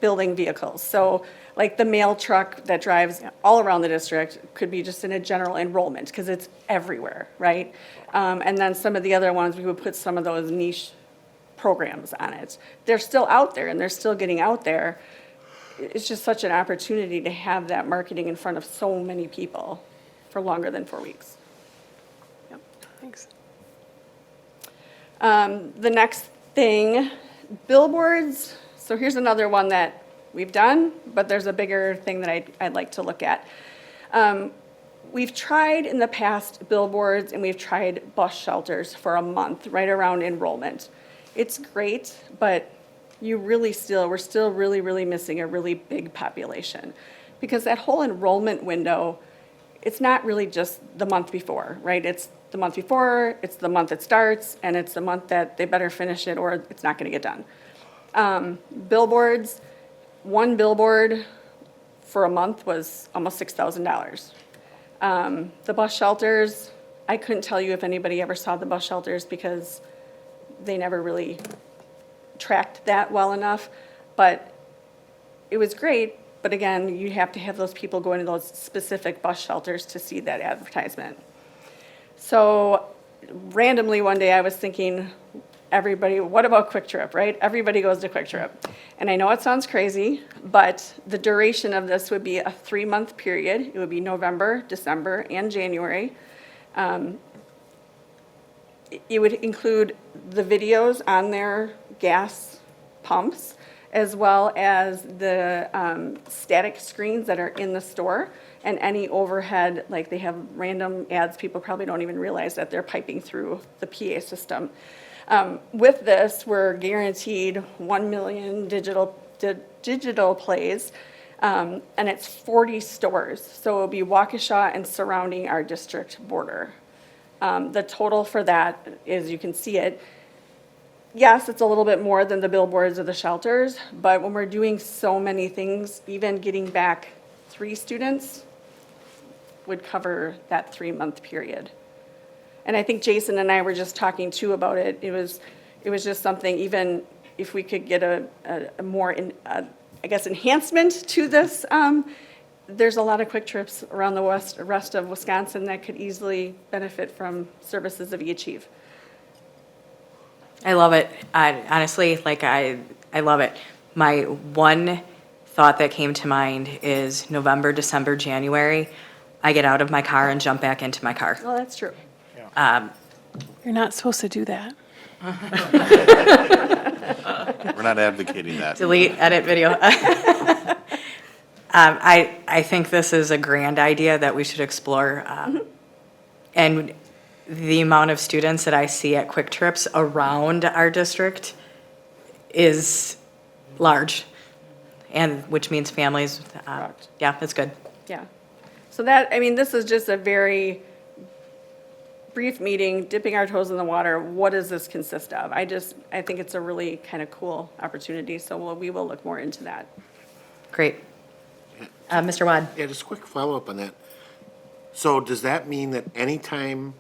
building vehicles. So like the mail truck that drives all around the district could be just in a general enrollment, because it's everywhere, right? And then some of the other ones, we would put some of those niche programs on it. They're still out there, and they're still getting out there. It's just such an opportunity to have that marketing in front of so many people for longer than 4 weeks. Yep, thanks. The next thing, billboards. So here's another one that we've done, but there's a bigger thing that I'd like to look at. We've tried in the past billboards, and we've tried bus shelters for a month right around enrollment. It's great, but we're still really missing a really big population, because that whole enrollment window, it's not really just the month before, right? It's the month before, it's the month it starts, and it's the month that they better finish it or it's not going to get done. Billboards, 1 billboard for a month was almost $6,000. The bus shelters, I couldn't tell you if anybody ever saw the bus shelters, because they never really tracked that well enough, but it was great. But again, you have to have those people go into those specific bus shelters to see that advertisement. So randomly one day I was thinking, what about Quick Trip, right? Everybody goes to Quick Trip. And I know it sounds crazy, but the duration of this would be a 3-month period. It would be November, December, and January. It would include the videos on their gas pumps, as well as the static screens that are in the store, and any overhead, like they have random ads, people probably don't even realize that they're piping through the PA system. With this, we're guaranteed 1 million digital plays, and it's 40 stores. So it'll be Waukesha and surrounding our district border. The total for that is, you can see it, yes, it's a little bit more than the billboards or the shelters, but when we're doing so many things, even getting back 3 students would cover that 3-month period. And I think Jason and I were just talking too about it. It was just something, even if we could get a more, I guess, enhancement to this, there's a lot of quick trips around the rest of Wisconsin that could easily benefit from services of eAchieve. I love it. Honestly, I love it. My one thought that came to mind is November, December, January, I get out of my car and jump back into my car. Well, that's true. You're not supposed to do that. We're not advocating that. Delete, edit video. I think this is a grand idea that we should explore. And the amount of students that I see at Quick Trips around our district is large, and which means families. Correct. Yeah, it's good. Yeah. So that, I mean, this is just a very brief meeting, dipping our toes in the water. What does this consist of? I think it's a really kind of cool opportunity, so we will look more into that. Great. Mr. Wad? Yeah, just a quick follow-up on that. So does that mean that anytime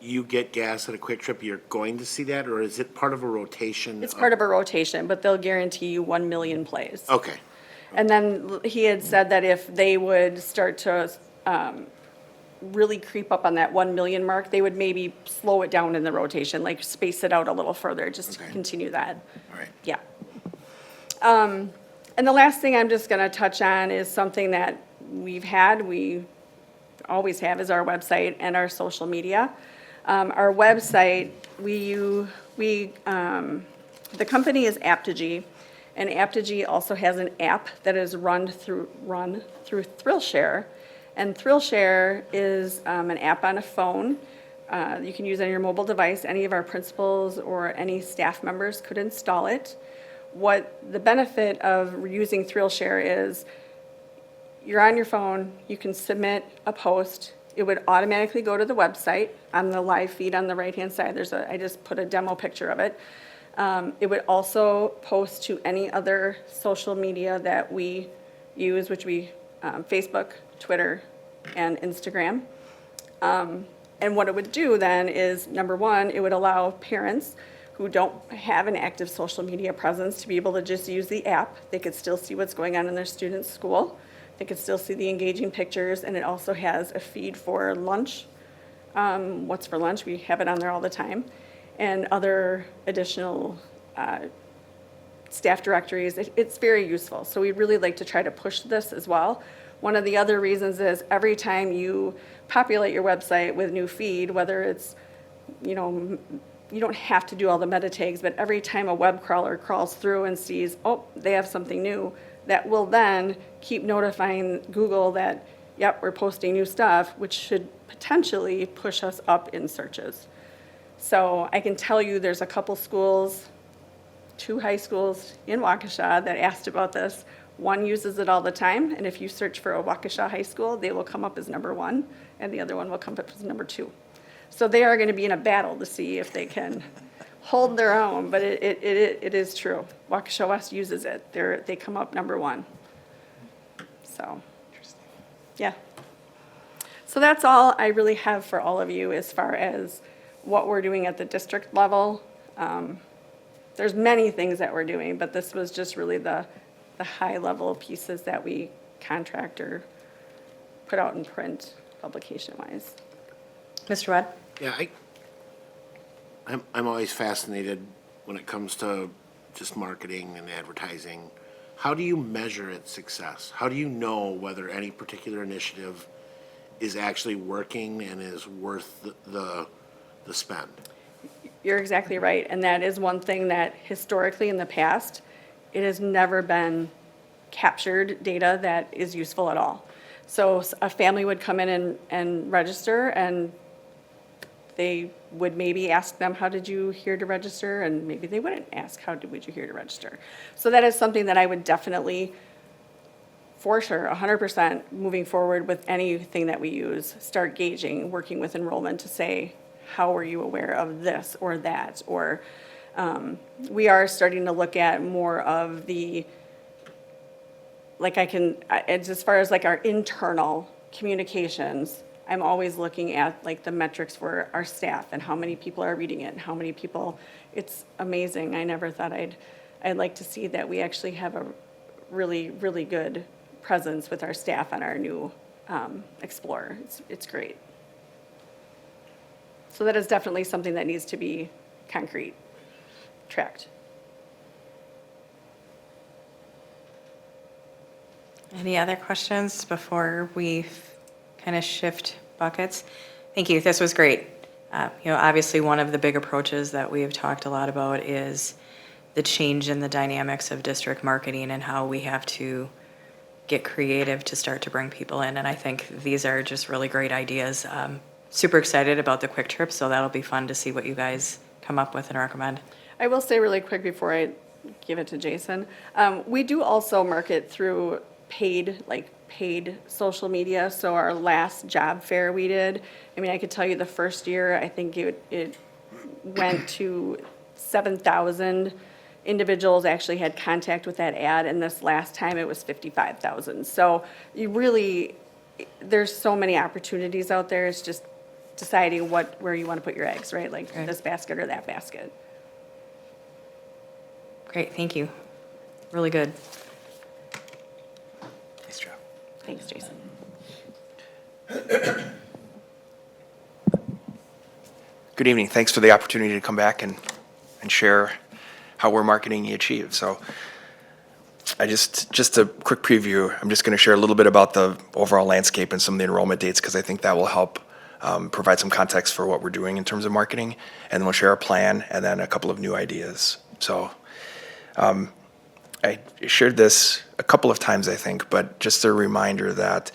you get gas at a Quick Trip, you're going to see that, or is it part of a rotation? It's part of a rotation, but they'll guarantee you 1 million plays. Okay, And then he had said that if they would start to really creep up on that 1 million mark, they would maybe slow it down in the rotation, like space it out a little further, just to Okay. continue that. all right. Yeah. And the last thing I'm just going to touch on is something that we always have, is our website and our social media. Our website, the company is Aptigee, and Aptigee also has an app that is run through ThrillShare. And ThrillShare is an app on a phone. You can use it on your mobile device. Any of our principals or any staff members could install it. What the benefit of using ThrillShare is, you're on your phone, you can submit a post, it would automatically go to the website. On the live feed on the right-hand side, I just put a demo picture of it. It would also post to any other social media that we use, which Facebook, Twitter, and Instagram. And what it would do then is, number one, it would allow parents who don't have an active social media presence to be able to just use the app. They could still see what's going on in their student's school. They could still see the engaging pictures, and it also has a feed for lunch. What's for lunch? We have it on there all the time. And other additional staff directories. It's very useful. So we'd really like to try to push this as well. One of the other reasons is, every time you populate your website with new feed, whether it's, you don't have to do all the meta tags, but every time a web crawler crawls through and sees, oh, they have something new, that will then keep notifying Google that, yep, we're posting new stuff, which should potentially push us up in searches. So I can tell you there's a couple schools, 2 high schools in Waukesha that asked about this. One uses it all the time, and if you search for a Waukesha high school, they will come up as number 1, and the other one will come up as number 2. So they are going to be in a battle to see if they can hold their own, but it is true. Waukesha West uses it. They come up number 1. So, yeah. So that's all I really have for all of you as far as what we're doing at the district level. There's many things that we're doing, but this was just really the high-level pieces that we contract or put out in print, publication-wise. Mr. Wad? Yeah, I'm always fascinated when it comes to just marketing and advertising. How do you measure its success? How do you know whether any particular initiative is actually working and is worth the spend. You're exactly right, and that is one thing that historically in the past, it has never been captured data that is useful at all. So a family would come in and register, and they would maybe ask them, how did you hear to register? And maybe they wouldn't ask, would you hear to register? So that is something that I would definitely, for sure, 100% moving forward with anything that we use, start gauging, working with enrollment to say, how were you aware of this or that? Or we are starting to look at more of the, as far as like our internal communications, I'm always looking at like the metrics for our staff and how many people are reading it and how many people, it's amazing. I never thought I'd like to see that we actually have a really, really good presence with our staff on our new Explorer. It's great. So that is definitely something that needs to be concrete, tracked. Any other questions before we kind of shift buckets? Thank you, this was great. Obviously, one of the big approaches that we have talked a lot about is the change in the dynamics of district marketing and how we have to get creative to start to bring people in. And I think these are just really great ideas. Super excited about the quick trip, so that'll be fun to see what you guys come up with and recommend. I will say really quick before I give it to Jason, we do also market through paid social media. So our last job fair we did, I mean, I could tell you the first year, I think it went to 7,000 individuals actually had contact with that ad, and this last time it was 55,000. So there's so many opportunities out there. It's just deciding where you want to put your eggs, right? Like Right. this basket or that basket. Great, thank you. Really good. Nice job. Thanks, Jason. Good evening. Thanks for the opportunity to come back and share how we're marketing eAchieve. So just a quick preview. I'm just going to share a little bit about the overall landscape and some of the enrollment dates because I think that will help provide some context for what we're doing in terms of marketing. And then we'll share our plan and then a couple of new ideas. So I shared this a couple of times, I think, but just a reminder that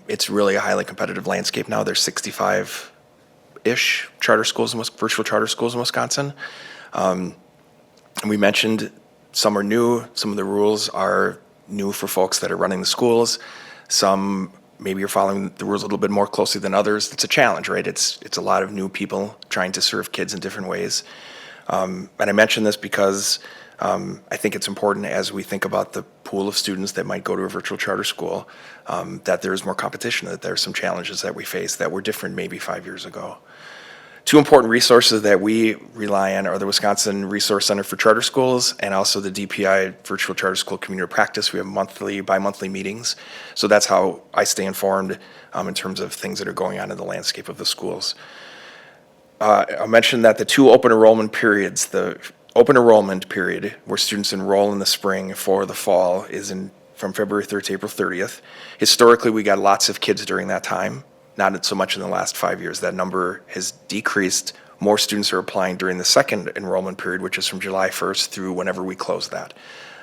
it's really a highly competitive landscape now. There's 65-ish virtual charter schools in Wisconsin. And we mentioned some are new. Some of the rules are new for folks that are running the schools. Some maybe you're following the rules a little bit more closely than others. It's a challenge, right? It's a lot of new people trying to serve kids in different ways. And I mention this because I think it's important as we think about the pool of students that might go to a virtual charter school, that there's more competition, that there's some challenges that we face that were different maybe 5 years ago. Two important resources that we rely on are the Wisconsin Resource Center for Charter Schools and also the DPI Virtual Charter School Community Practice. We have bi-monthly meetings. So that's how I stay informed in terms of things that are going on in the landscape of the schools. I mentioned that the two open enrollment periods, the open enrollment period where students enroll in the spring for the fall is from February 3rd to April 30th. Historically, we got lots of kids during that time. Not so much in the last 5 years. That number has decreased. More students are applying during the second enrollment period, which is from July 1st through whenever we close that.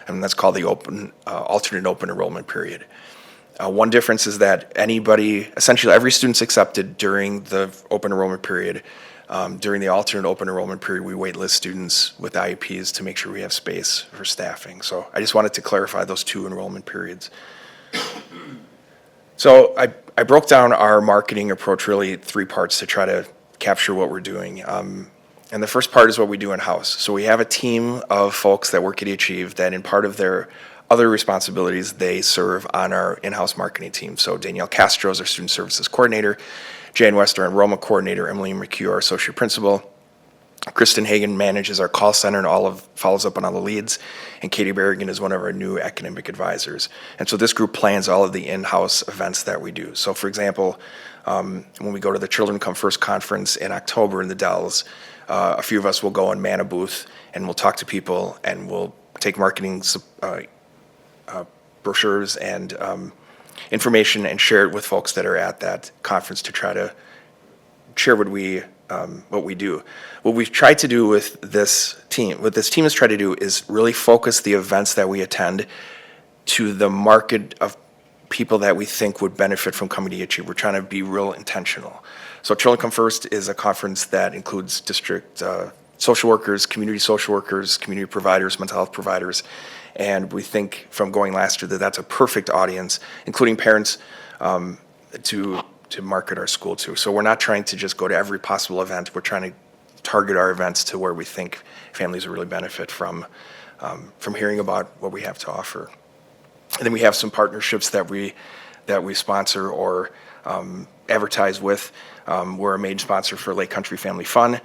And that's called the alternate open enrollment period. One difference is that essentially every student's accepted during the open enrollment period. During the alternate open enrollment period, we waitlist students with IEPs to make sure we have space for staffing. So I just wanted to clarify those two enrollment periods. So I broke down our marketing approach really 3 parts to try to capture what we're doing. And the first part is what we do in-house. So we have a team of folks that work at eAchieve that in part of their other responsibilities, they serve on our in-house marketing team. So Danielle Castro is our student services coordinator, Jan West, our enrollment coordinator, Emily McHugh, our associate principal. Kristen Hagan manages our call center and follows up on all the leads, and Katie Berrigan is one of our new academic advisors. And so this group plans all of the in-house events that we do. So for example, when we go to the Children Come First conference in October in the Dells, a few of us will go and man a booth, and we'll talk to people, and we'll take marketing brochures and information and share it with folks that are at that conference to try to share what we do. What we've tried to do with this team has tried to do is really focus the events that we attend to the market of people that we think would benefit from coming to eAchieve. We're trying to be real intentional. So Children Come First is a conference that includes district social workers, community providers, mental health providers, and we think from going last year that that's a perfect audience, including parents, to market our school to. So we're not trying to just go to every possible event. We're trying to target our events to where we think families will really benefit from hearing about what we have to offer. And then we have some partnerships that we sponsor or advertise with. We're a main sponsor for Lake Country Family Fun,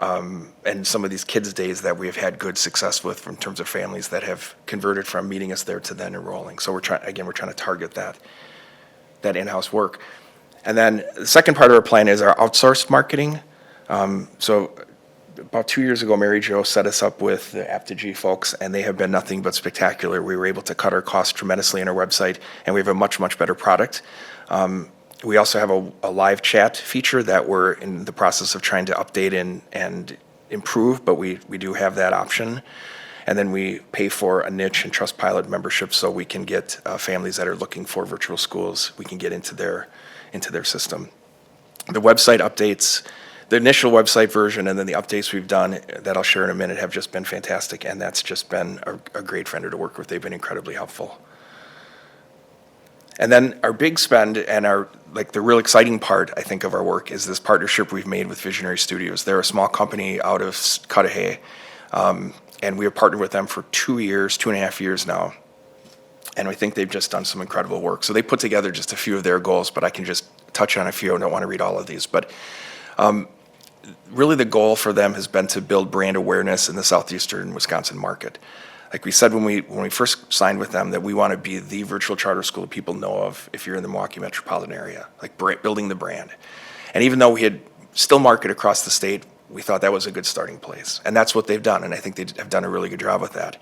and some of these kids' days that we have had good success with in terms of families that have converted from meeting us there to then enrolling. So we're trying to target that in-house work. And then the second part of our plan is our outsourced marketing. So about 2 years ago, Mary Jo set us up with the Aptigee folks, and they have been nothing but spectacular. We were able to cut our costs tremendously on our website, and we have a much, much better product. We also have a live chat feature that we're in the process of trying to update and improve, but we do have that option. And then we pay for a niche and Trustpilot membership so we can get families that are looking for virtual schools, we can get into their system. The website updates, the initial website version and then the updates we've done that I'll share in a minute have just been fantastic, and that's just been a great vendor to work with. They've been incredibly helpful. And then our big spend and the real exciting part, I think, of our work is this partnership we've made with Visionary Studios. They're a small company out of Cudahy, and we have partnered with them for 2.5 years now. And I think they've just done some incredible work. So they put together just a few of their goals, but I can just touch on a few. I don't want to read all of these. But really the goal for them has been to build brand awareness in the southeastern Wisconsin market. Like we said when we first signed with them, that we want to be the virtual charter school that people know of if you're in the Milwaukee metropolitan area, like building the brand. And even though we had still market across the state, we thought that was a good starting place. And that's what they've done, and I think they have done a really good job with that.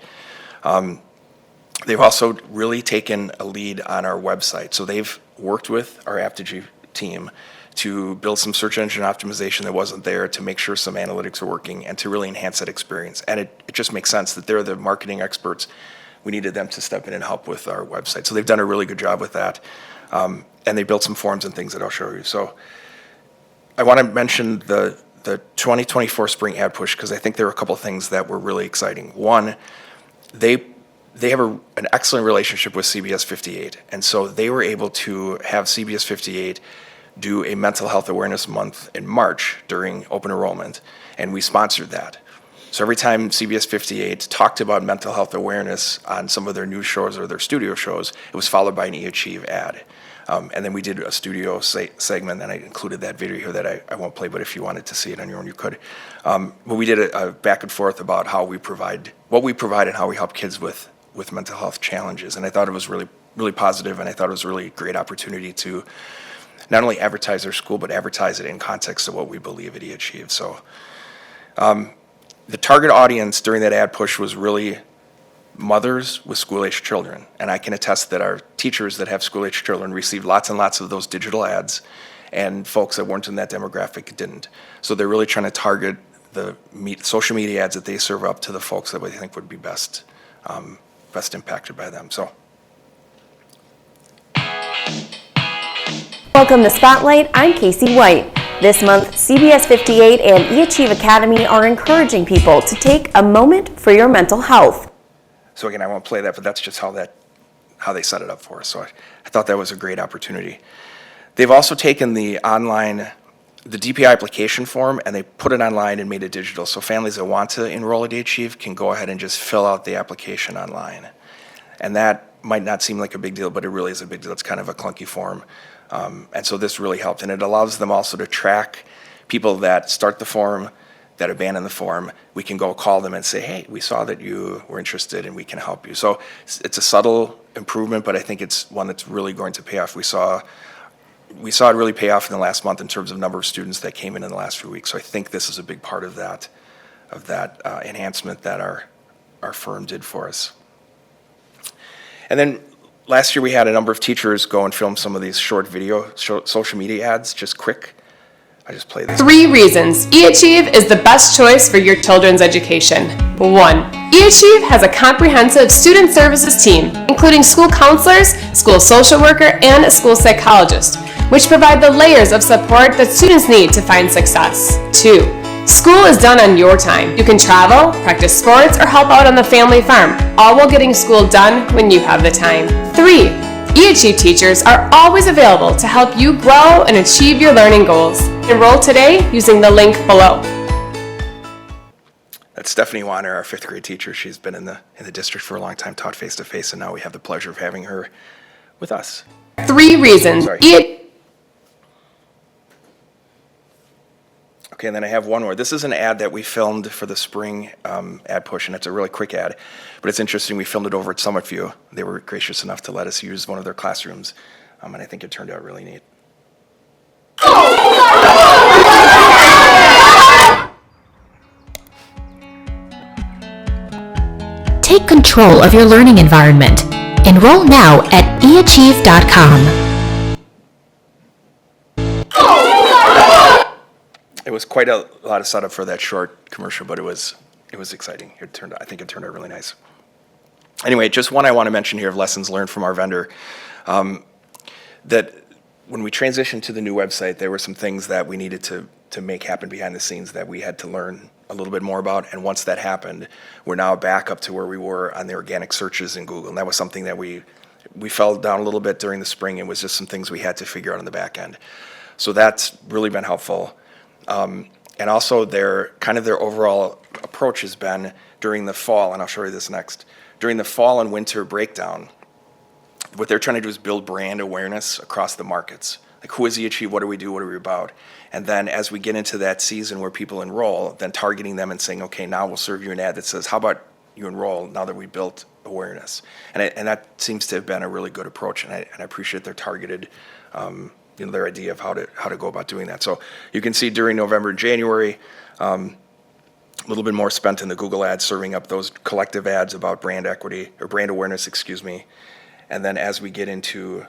They've also really taken a lead on our website. So they've worked with our Aptigee team to build some search engine optimization that wasn't there, to make sure some analytics are working, and to really enhance that experience. And it just makes sense that they're the marketing experts. We needed them to step in and help with our website. So they've done a really good job with that. And they built some forms and things that I'll show you. So I want to mention the 2024 spring ad push, because I think there are a couple of things that were really exciting. One, they have an excellent relationship with CBS 58. And so they were able to have CBS 58 do a mental health awareness month in March during open enrollment, and we sponsored that. So every time CBS 58 talked about mental health awareness on some of their news shows or their studio shows, it was followed by an eAchieve ad. And then we did a studio segment, and I included that video here that I won't play, but if you wanted to see it on your own, you could. But we did a back and forth about what we provide and how we help kids with mental health challenges. And I thought it was really, really positive, and I thought it was a really great opportunity to not only advertise their school, but advertise it in context of what we believe at eAchieve. So the target audience during that ad push was really mothers with school-aged children. And I can attest that our teachers that have school-aged children received lots and lots of those digital ads, and folks that weren't in that demographic didn't. So they're really trying to target the social media ads that they serve up to the folks that we think would be best impacted by them. So. Welcome to Spotlight. I'm Casey White. This month, CBS 58 and eAchieve Academy are encouraging people to take a moment for your mental health. So again, I won't play that, but that's just how they set it up for us. So I thought that was a great opportunity. They've also taken the DPI application form, and they put it online and made it digital. So families that want to enroll at eAchieve can go ahead and just fill out the application online. And that might not seem like a big deal, but it really is a big deal. It's kind of a clunky form. And so this really helped. And it allows them also to track people that start the form, that abandon the form. We can go call them and say, hey, we saw that you were interested and we can help you. So it's a subtle improvement, but I think it's one that's really going to pay off. We saw it really pay off in the last month in terms of number of students that came in the last few weeks. So I think this is a big part of that enhancement that our firm did for us. And then last year we had a number of teachers go and film some of these short social media ads, just quick. I just play this. 3 reasons eAchieve is the best choice for your children's education. 1. eAchieve has a comprehensive student services team, including school counselors, school social worker, and a school psychologist, which provide the layers of support that students need to find success. 2. School is done on your time. You can travel, practice sports, or help out on the family farm, all while getting school done when you have the time. 3. eAchieve teachers are always available to help you grow and achieve your learning goals. Enroll today using the link below. That's Stephanie Wanner, our 5th grade teacher. She's been in the district for a long time, taught face-to-face, and now we have the pleasure of having her with us. 3 reasons. Sorry. Okay, and then I have one more. This is an ad that we filmed for the spring ad push, and it's a really quick ad, but it's interesting. We filmed it over at Summit View. They were gracious enough to let us use one of their classrooms, and I think it turned out really neat. Take control of your learning environment. Enroll now at eAchieve.com. It was quite a lot of setup for that short commercial, but it was exciting. I think it turned out really nice. Anyway, just one I want to mention here of lessons learned from our vendor. That when we transitioned to the new website, there were some things that we needed to make happen behind the scenes that we had to learn a little bit more about. And once that happened, we're now back up to where we were on the organic searches in Google. And that was something that we fell down a little bit during the spring. It was just some things we had to figure out on the back end. So that's really been helpful. And also their overall approach has been during the fall, and I'll show you this next, during the fall and winter breakdown, what they're trying to do is build brand awareness across the markets. Like, who is eAchieve, what do we do, what are we about? And then as we get into that season where people enroll, then targeting them and saying, okay, now we'll serve you an ad that says, how about you enroll now that we built awareness? And that seems to have been a really good approach, and I appreciate their targeted their idea of how to go about doing that. So you can see during November and January, a little bit more spent in the Google ads, serving up those collective ads about brand equity, or brand awareness, excuse me. And then as we get into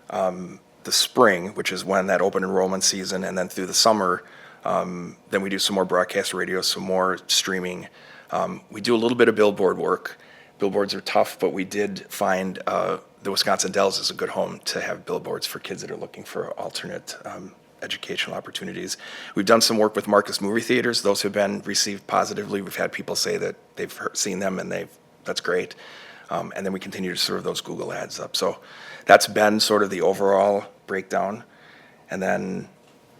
the spring, which is when that open enrollment season, and then through the summer, then we do some more broadcast radio, some more streaming. We do a little bit of billboard work. Billboards are tough, but we did find the Wisconsin Dells is a good home to have billboards for kids that are looking for alternate educational opportunities. We've done some work with Marcus movie theaters. Those have been received positively. We've had people say that they've seen them and that's great. And then we continue to serve those Google ads up. So that's been sort of the overall breakdown. And then,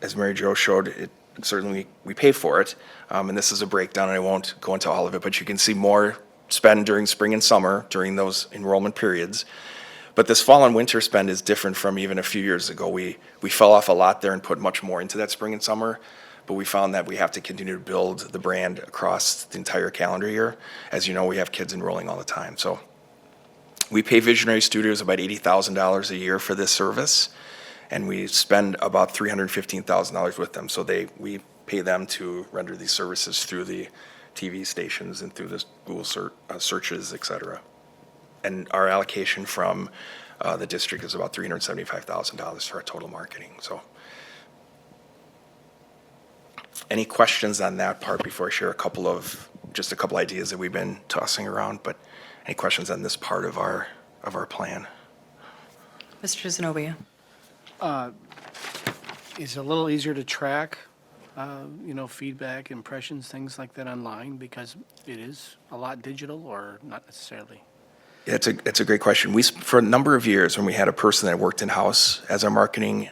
as Mary Jo showed, it certainly we pay for it. And this is a breakdown, and I won't go into all of it, but you can see more spend during spring and summer during those enrollment periods. But this fall and winter spend is different from even a few years ago. We fell off a lot there and put much more into that spring and summer, but we found that we have to continue to build the brand across the entire calendar year. As you know, we have kids enrolling all the time. So we pay Visionary Studios about $80,000 a year for this service, and we spend about $315,000 with them. So we pay them to render these services through the TV stations and through the Google searches, et cetera. And our allocation from the district is about $375,000 for our total marketing. So, any questions on that part before I share a couple ideas that we've been tossing around? But any questions on this part of our plan? Mr. Zenobia. Is it a little easier to track, feedback, impressions, things like that online, because it is a lot digital, or not necessarily? Yeah, it's a great question. For a number of years, when we had a person that worked in-house as our marketing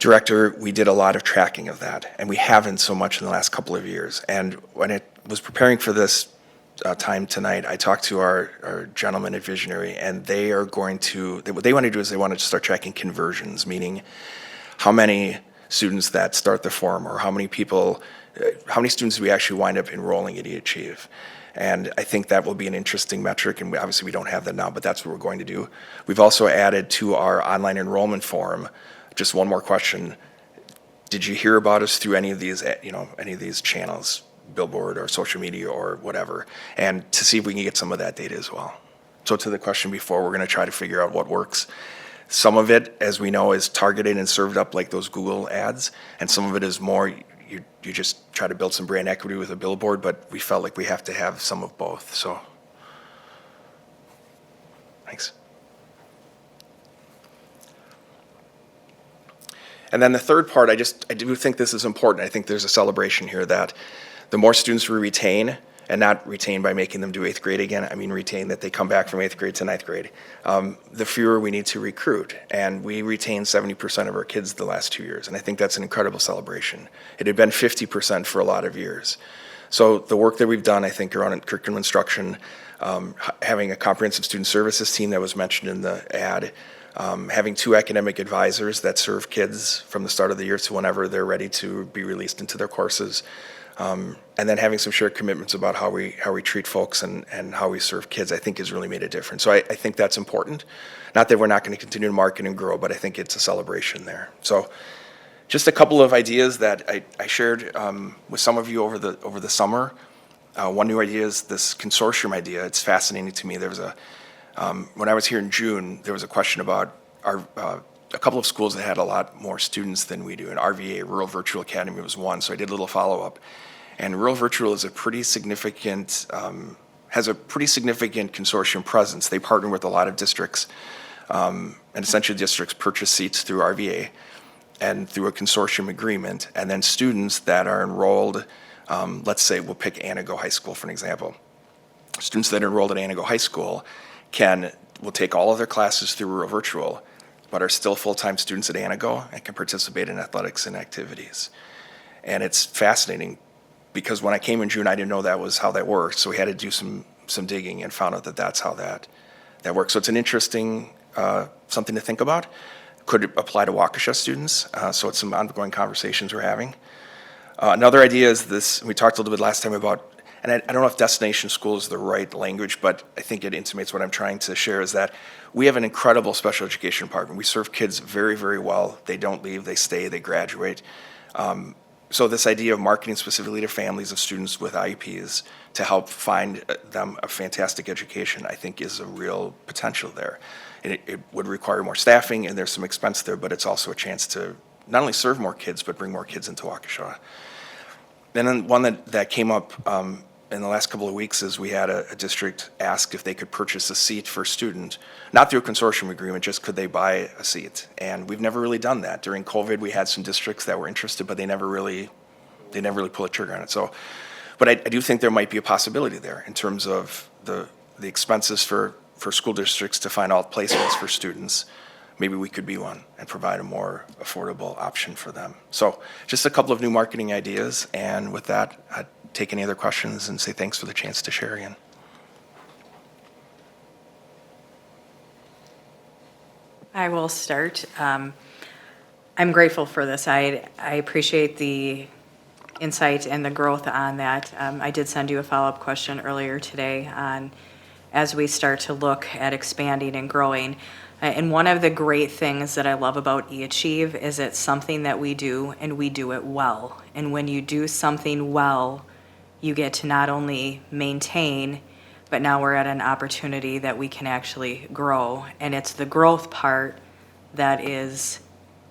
director, we did a lot of tracking of that, and we haven't so much in the last couple of years. And when I was preparing for this time tonight, I talked to our gentleman at Visionary, and what they want to do is they want to start tracking conversions, meaning how many students that start the form, or how many students do we actually wind up enrolling at eAchieve. And I think that will be an interesting metric, and obviously we don't have that now, but that's what we're going to do. We've also added to our online enrollment form just one more question. Did you hear about us through any of these channels, billboard or social media or whatever? And to see if we can get some of that data as well. So to the question before, we're going to try to figure out what works. Some of it, as we know, is targeted and served up like those Google ads, and some of it is more, you just try to build some brand equity with a billboard, but we felt like we have to have some of both, so. Thanks. And then the third part, I do think this is important. I think there's a celebration here that the more students we retain, and not retain by making them do 8th grade again, I mean retain that they come back from 8th grade to 9th grade, the fewer we need to recruit. And we retained 70% of our kids the last 2 years, and I think that's an incredible celebration. It had been 50% for a lot of years. So the work that we've done, I think, around curriculum instruction, having a comprehensive student services team that was mentioned in the ad, having 2 academic advisors that serve kids from the start of the year to whenever they're ready to be released into their courses, and then having some shared commitments about how we treat folks and how we serve kids, I think has really made a difference. So I think that's important. Not that we're not going to continue to market and grow, but I think it's a celebration there. So just a couple of ideas that I shared with some of you over the summer. One new idea is this consortium idea. It's fascinating to me. There was when I was here in June, there was a question about a couple of schools that had a lot more students than we do. And RVA, Rural Virtual Academy, was one, so I did a little follow-up. And Rural Virtual is a pretty significant, has a pretty significant consortium presence. They partner with a lot of districts, and essentially districts purchase seats through RVA and through a consortium agreement. And then students that are enrolled, let's say we'll pick Anago High School for an example. Students that are enrolled at Anago High School will take all of their classes through Rural Virtual, but are still full-time students at Anago and can participate in athletics and activities. And it's fascinating because when I came in June, I didn't know that was how that worked. So we had to do some digging and found out that that's how that works. So it's an interesting something to think about. Could apply to Waukesha students. So it's some ongoing conversations we're having. Another idea is this, we talked a little bit last time about, and I don't know if destination school is the right language, but I think it intimates what I'm trying to share, is that we have an incredible special education department. We serve kids very, very well. They don't leave, they stay, they graduate. So this idea of marketing specifically to families of students with IEPs to help find them a fantastic education, I think is a real potential there. And it would require more staffing, and there's some expense there, but it's also a chance to not only serve more kids, but bring more kids into Waukesha. And then one that came up in the last couple of weeks is we had a district ask if they could purchase a seat for a student, not through a consortium agreement, just could they buy a seat. And we've never really done that. During COVID, we had some districts that were interested, but they never really pull a trigger on it. So, but I do think there might be a possibility there in terms of the expenses for school districts to find out placements for students. Maybe we could be one and provide a more affordable option for them. So just a couple of new marketing ideas. And with that, I'd take any other questions and say thanks for the chance to share again. I will start. I'm grateful for this. I appreciate the insight and the growth on that. I did send you a follow-up question earlier today on as we start to look at expanding and growing. And one of the great things that I love about eAchieve is it's something that we do, and we do it well. And when you do something well, you get to not only maintain, but now we're at an opportunity that we can actually grow. And it's the growth part that is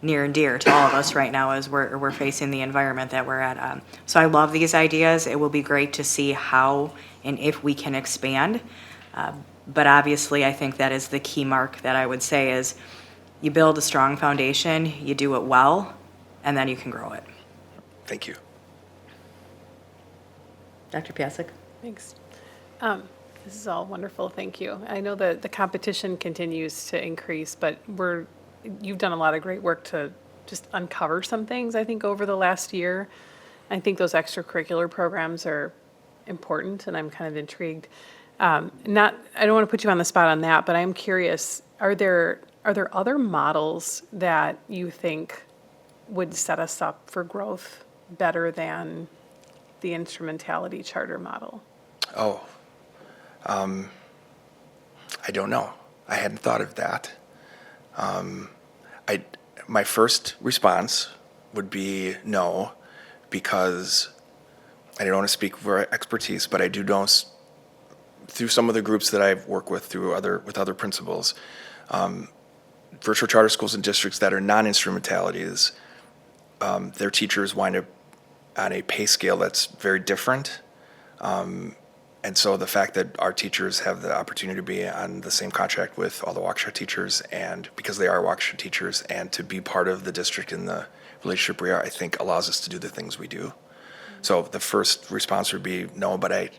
near and dear to all of us right now as we're facing the environment that we're at. So I love these ideas. It will be great to see how and if we can expand. But obviously, I think that is the key mark that I would say is you build a strong foundation, you do it well, and then you can grow it. Thank you. Dr. Piasek? Thanks. This is all wonderful, thank you. I know that the competition continues to increase, but you've done a lot of great work to just uncover some things, I think, over the last year. I think those extracurricular programs are important, and I'm kind of intrigued. I don't want to put you on the spot on that, but I'm curious, are there other models that you think would set us up for growth better than the instrumentality charter model? I don't know. I hadn't thought of that. My first response would be no, because I don't want to speak for expertise, but I do know through some of the groups that I've worked with with other principals, virtual charter schools and districts that are non-instrumentalities, their teachers wind up on a pay scale that's very different. And so the fact that our teachers have the opportunity to be on the same contract with all the Waukesha teachers, and because they are Waukesha teachers, and to be part of the district in the relationship we are, I think allows us to do the things we do. So the first response would be no, but I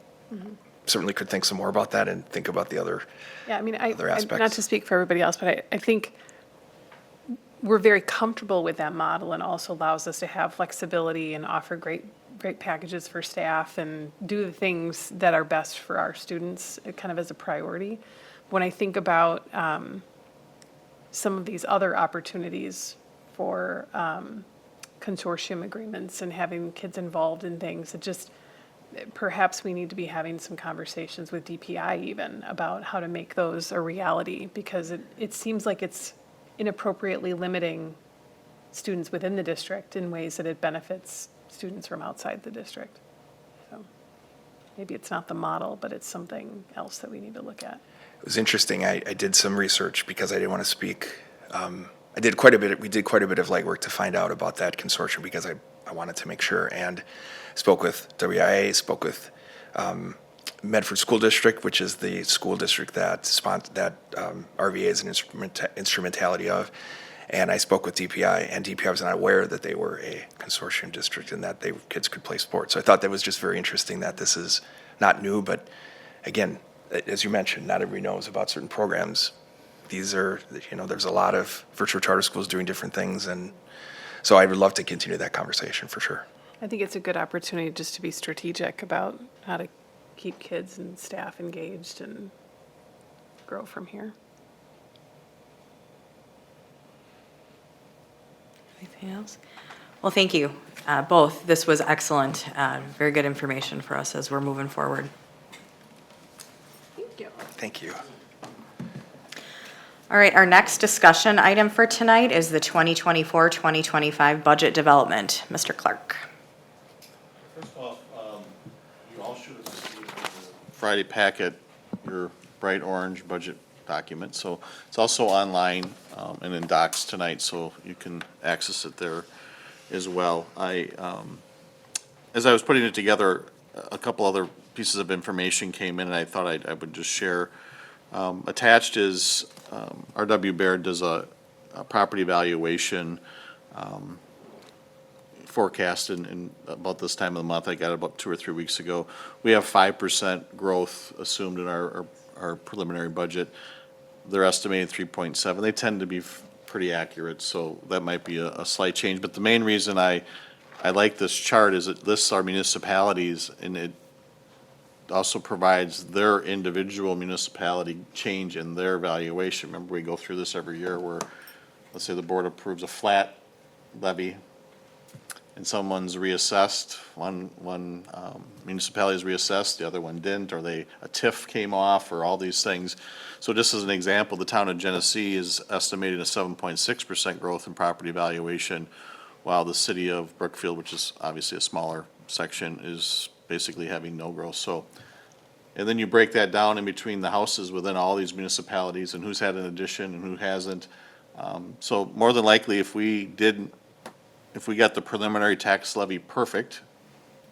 certainly could think some more about that and think about the other. Yeah, I mean, Other not aspects. to speak for everybody else, but I think we're very comfortable with that model, and also allows us to have flexibility and offer great packages for staff and do the things that are best for our students, kind of as a priority. When I think about some of these other opportunities for consortium agreements and having kids involved in things, it just, perhaps we need to be having some conversations with DPI even about how to make those a reality, because it seems like it's inappropriately limiting students within the district in ways that it benefits students from outside the district. So maybe it's not the model, but it's something else that we need to look at. It was interesting. I did some research because I didn't want to speak. We did quite a bit of legwork to find out about that consortium because I wanted to make sure, and spoke with WIA, spoke with Medford School District, which is the school district that RVA is an instrumentality of. And I spoke with DPI, and DPI was not aware that they were a consortium district and that kids could play sports. So I thought that was just very interesting that this is not new, but again, as you mentioned, not everybody knows about certain programs. These are, there's a lot of virtual charter schools doing different things, and so I would love to continue that conversation for sure. I think it's a good opportunity just to be strategic about how to keep kids and staff engaged and grow from here. Anything else? Well, thank you, both. This was excellent, very good information for us as we're moving forward. Thank you. Thank you. All right, our next discussion item for tonight is the 2024-2025 budget development. Mr. Clark. First off, you all should have received the Friday packet, your bright orange budget document. So it's also online and in docs tonight, so you can access it there as well. As I was putting it together, a couple other pieces of information came in, and I thought I would just share. Attached is R.W. Baird does a property valuation forecast in about this time of the month. I got it about 2 or 3 weeks ago. We have 5% growth assumed in our preliminary budget. They're estimating 3.7. They tend to be pretty accurate, so that might be a slight change. But the main reason I like this chart is it lists our municipalities, and it also provides their individual municipality change in their valuation. Remember, we go through this every year where, let's say the board approves a flat levy and someone's reassessed, one municipality is reassessed, the other one didn't, or a TIF came off, or all these things. So just as an example, the town of Genesee is estimating a 7.6% growth in property valuation, while the city of Brookfield, which is obviously a smaller section, is basically having no growth. So, and then you break that down in between the houses within all these municipalities and who's had an addition and who hasn't. So more than likely, if we got the preliminary tax levy perfect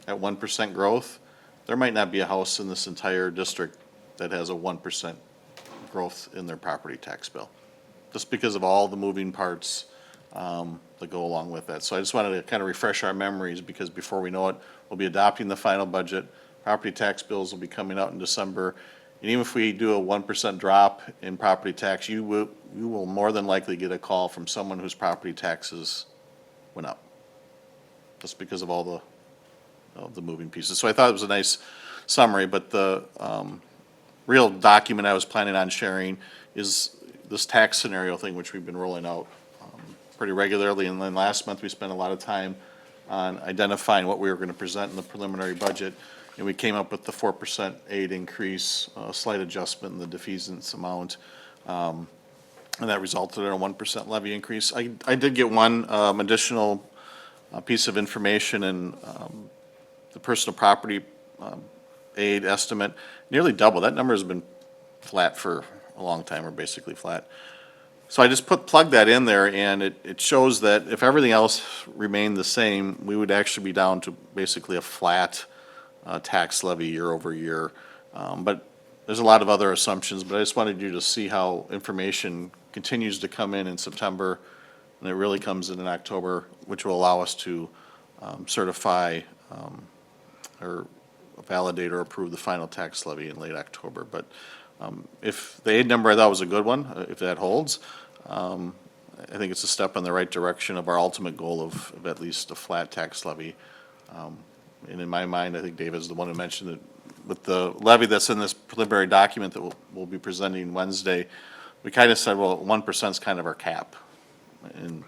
at 1% growth, there might not be a house in this entire district that has a 1% growth in their property tax bill, just because of all the moving parts that go along with that. So I just wanted to kind of refresh our memories, because before we know it, we'll be adopting the final budget. Property tax bills will be coming out in December. And even if we do a 1% drop in property tax, you will more than likely get a call from someone whose property taxes went up, just because of all the moving pieces. So I thought it was a nice summary, but the real document I was planning on sharing is this tax scenario thing, which we've been rolling out pretty regularly. And then last month, we spent a lot of time on identifying what we were going to present in the preliminary budget. And we came up with the 4% aid increase, a slight adjustment in the defeasance amount. And that resulted in a 1% levy increase. I did get one additional piece of information, and the personal property aid estimate, nearly double. That number has been flat for a long time, or basically flat. So I just plugged that in there, and it shows that if everything else remained the same, we would actually be down to basically a flat tax levy year over year. But there's a lot of other assumptions, but I just wanted you to see how information continues to come in September, and it really comes in October, which will allow us to certify or validate or approve the final tax levy in late October. But if the aid number I thought was a good one, if that holds, I think it's a step in the right direction of our ultimate goal of at least a flat tax levy. And in my mind, I think Dave is the one who mentioned it, with the levy that's in this preliminary document that we'll be presenting Wednesday, we kind of said, well, 1% is kind of our cap. And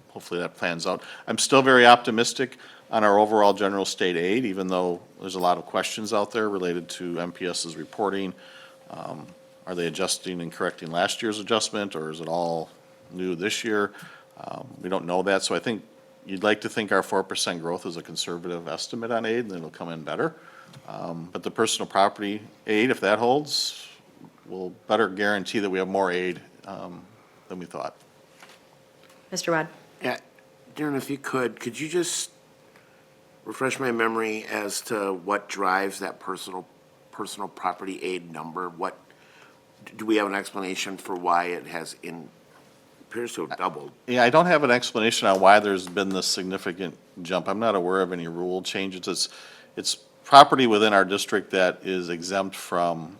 hopefully that plans out. I'm still very optimistic on our overall general state aid, even though there's a lot of questions out there related to MPS's reporting. Are they adjusting and correcting last year's adjustment, or is it all new this year? We don't know that, so I think you'd like to think our 4% growth is a conservative estimate on aid, and then it'll come in better. But the personal property aid, if that holds, will better guarantee that we have more aid than we thought. Mr. Wad? Yeah, Darren, if you could you just refresh my memory as to what drives that personal property aid number? What, do we have an explanation for why it appears to have doubled? Yeah, I don't have an explanation on why there's been this significant jump. I'm not aware of any rule changes. It's property within our district that is exempt from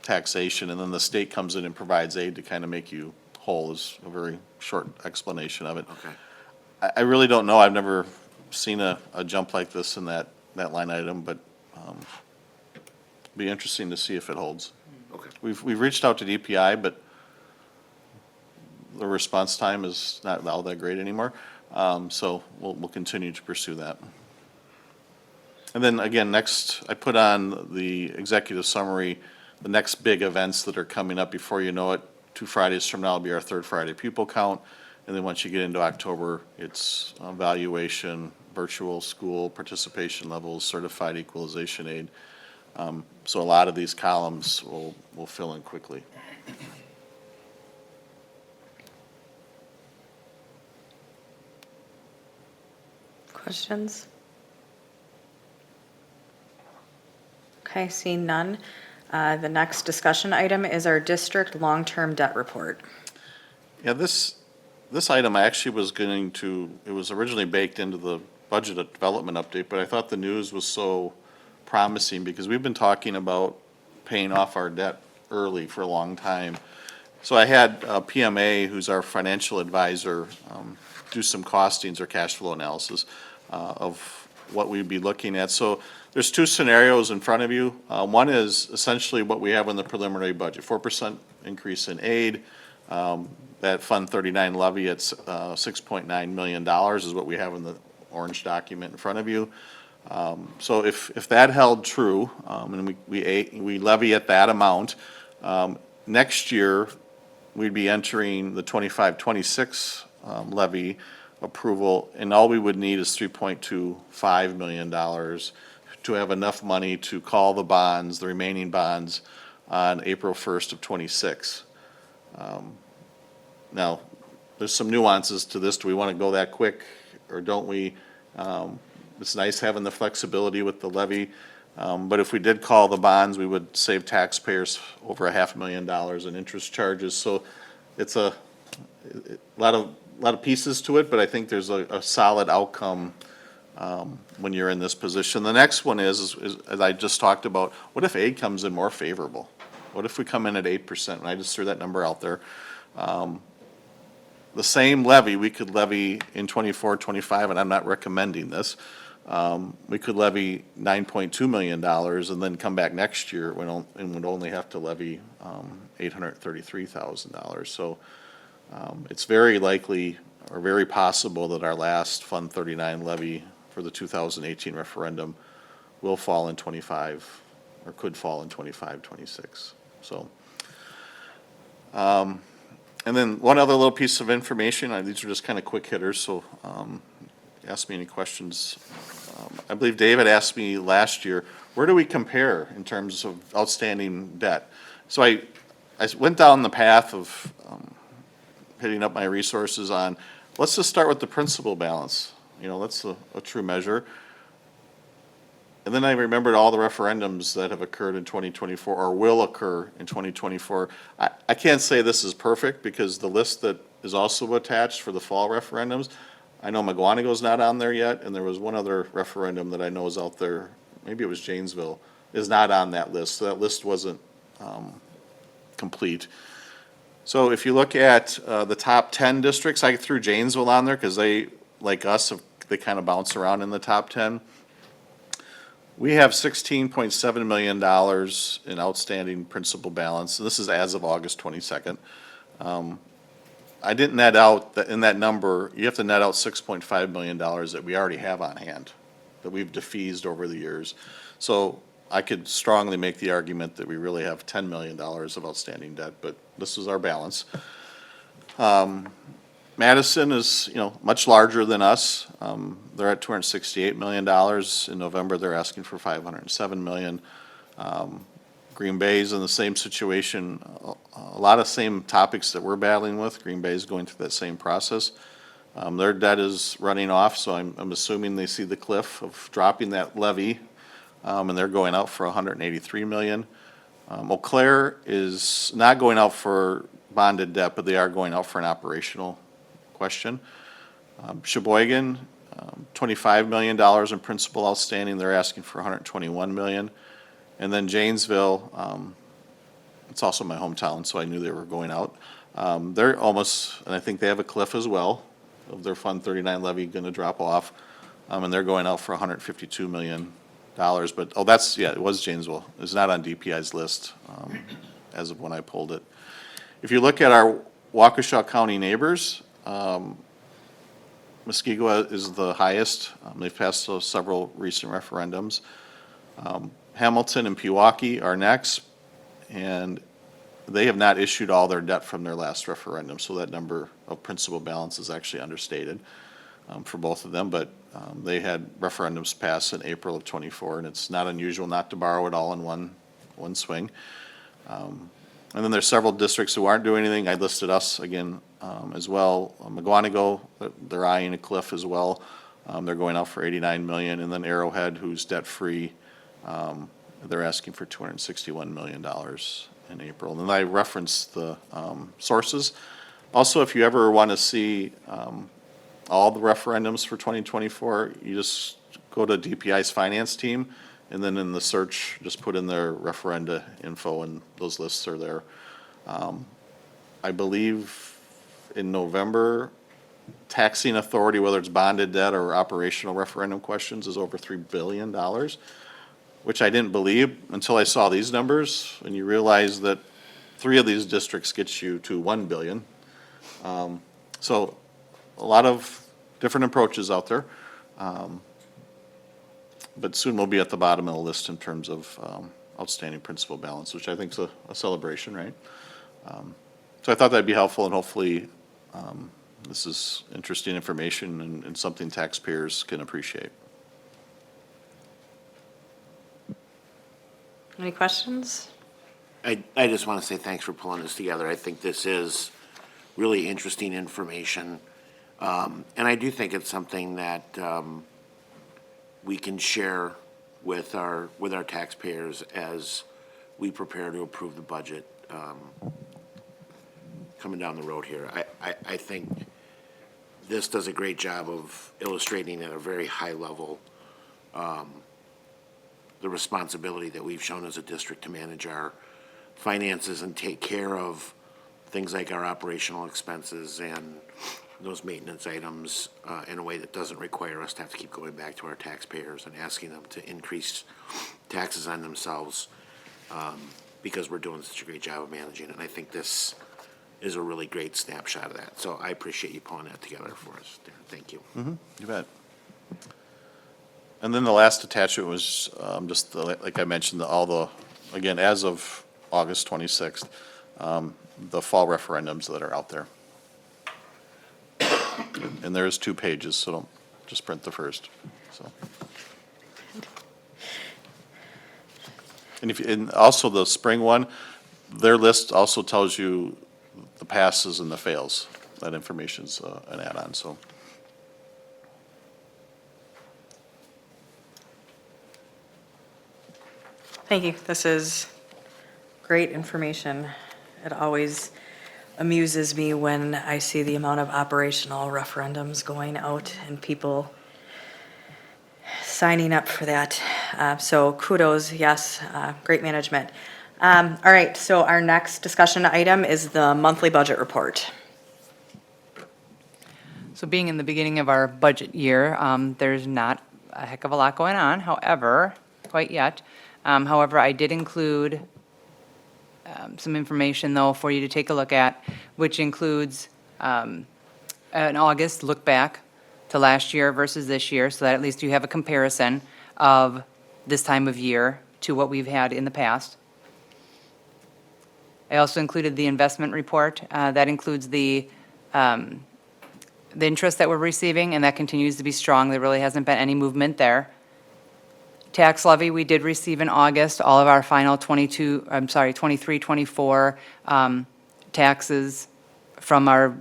taxation, and then the state comes in and provides aid to kind of make you whole, is a very short explanation of it. Okay. I really don't know. I've never seen a jump like this in that line item, but be interesting to see if it holds. Okay. We've reached out to DPI, but the response time is not all that great anymore. So we'll continue to pursue that. And then again, next, I put on the executive summary, the next big events that are coming up. Before you know it, 2 Fridays from now will be our third Friday pupil count. And then once you get into October, it's valuation, virtual school participation levels, certified equalization aid. So a lot of these columns will fill in quickly. Questions? Okay, seeing none. The next discussion item is our district long-term debt report. Yeah, this item I actually was going to, it was originally baked into the budget development update, but I thought the news was so promising because we've been talking about paying off our debt early for a long time. So I had PMA, who's our financial advisor, do some costings or cash flow analysis of what we'd be looking at. So there's 2 scenarios in front of you. One is essentially what we have in the preliminary budget, 4% increase in aid. That Fund 39 levy at $6.9 million is what we have in the orange document in front of you. So if that held true, and we levy at that amount, next year, we'd be entering the 25-26 levy approval, and all we would need is $3.25 million to have enough money to call the bonds, the remaining bonds, on April 1st of '26. Now, there's some nuances to this. Do we want to go that quick, or don't we? It's nice having the flexibility with the levy, but if we did call the bonds, we would save taxpayers over $500,000 in interest charges. So it's a lot of pieces to it, but I think there's a solid outcome when you're in this position. The next one is, as I just talked about, what if aid comes in more favorable? What if we come in at 8%? And I just threw that number out there. The same levy, we could levy in 24, 25, and I'm not recommending this. We could levy $9.2 million and then come back next year and would only have to levy $833,000. So it's very likely or very possible that our last Fund 39 levy for the 2018 referendum will fall in 25 or could fall in 25, 26. So. And then one other little piece of information, these are just kind of quick hitters, so ask me any questions. I believe David asked me last year, where do we compare in terms of outstanding debt? So I went down the path of hitting up my resources on, let's just start with the principal balance. You know, that's a true measure. And then I remembered all the referendums that have occurred in 2024 or will occur in 2024. I can't say this is perfect because the list that is also attached for the fall referendums, I know McGuanago's not on there yet, and there was one other referendum that I know is out there, maybe it was Janesville, is not on that list. So that list wasn't complete. So if you look at the top 10 districts, I threw Janesville on there because they, like us, they kind of bounce around in the top 10. We have $16.7 million in outstanding principal balance. This is as of August 22nd. I didn't net out, that in that number, you have to net out $6.5 million that we already have on hand, that we've defeased over the years. So I could strongly make the argument that we really have $10 million of outstanding debt, but this is our balance. Madison is, much larger than us. They're at $268 million. In November, they're asking for $507 million. Green Bay's in the same situation, a lot of same topics that we're battling with. Green Bay's going through that same process. Their debt is running off, so I'm assuming they see the cliff of dropping that levy, and they're going out for $183 million. Eau Claire is not going out for bonded debt, but they are going out for an operational question. Sheboygan, $25 million in principal outstanding. They're asking for $121 million. And then Janesville, it's also my hometown, so I knew they were going out. They're almost, and I think they have a cliff as well, of their Fund 39 levy going to drop off. And they're going out for $152 million. But, it was Janesville. It's not on DPI's list as of when I pulled it. If you look at our Waukesha County neighbors, Muskego is the highest. They've passed several recent referendums. Hamilton and Pewaukee are next, and they have not issued all their debt from their last referendum, so that number of principal balance is actually understated for both of them, but they had referendums pass in April of '24, and it's not unusual not to borrow it all in one swing. And then there's several districts who aren't doing anything. I listed us again as well. McGuanago, they're eyeing a cliff as well. They're going out for $89 million, and then Arrowhead, who's debt-free, they're asking for $261 million in April. And I referenced the sources. Also, if you ever want to see all the referendums for 2024, you just go to DPI's finance team, and then in the search, just put in their referenda info, and those lists are there. I believe in November, taxing authority, whether it's bonded debt or operational referendum questions, is over $3 billion. Which I didn't believe until I saw these numbers, and you realize that 3 of these districts gets you to $1 billion. So a lot of different approaches out there. But soon we'll be at the bottom of the list in terms of outstanding principal balance, which I think is a celebration, right? So I thought that'd be helpful, and hopefully this is interesting information and something taxpayers can appreciate. Any questions? I just want to say thanks for pulling this together. I think this is really interesting information. And I do think it's something that we can share with our taxpayers as we prepare to approve the budget coming down the road here. I think this does a great job of illustrating at a very high level the responsibility that we've shown as a district to manage our finances and take care of things like our operational expenses and those maintenance items in a way that doesn't require us to have to keep going back to our taxpayers and asking them to increase taxes on themselves because we're doing such a great job of managing it. And I think this is a really great snapshot of that. So I appreciate you pulling that together for us, Darren. Thank you. Mm-hmm. You bet. And then the last attachment was just, like I mentioned, again, as of August 26th, the fall referendums that are out there. And there's 2 pages, so just print the first, so. And also the spring one, their list also tells you the passes and the fails. That information's an add-on, so. Thank you. This is great information. It always amuses me when I see the amount of operational referendums going out and people signing up for that. So kudos, yes, great management. All right, so our next discussion item is the monthly budget report. So being in the beginning of our budget year, there's not a heck of a lot going on, however, quite yet. However, I did include some information, though, for you to take a look at, which includes an August look back to last year versus this year, so that at least you have a comparison of this time of year to what we've had in the past. I also included the investment report. That includes the interest that we're receiving, and that continues to be strong. There really hasn't been any movement there. Tax levy, we did receive in August, all of our final 23, 24 taxes from our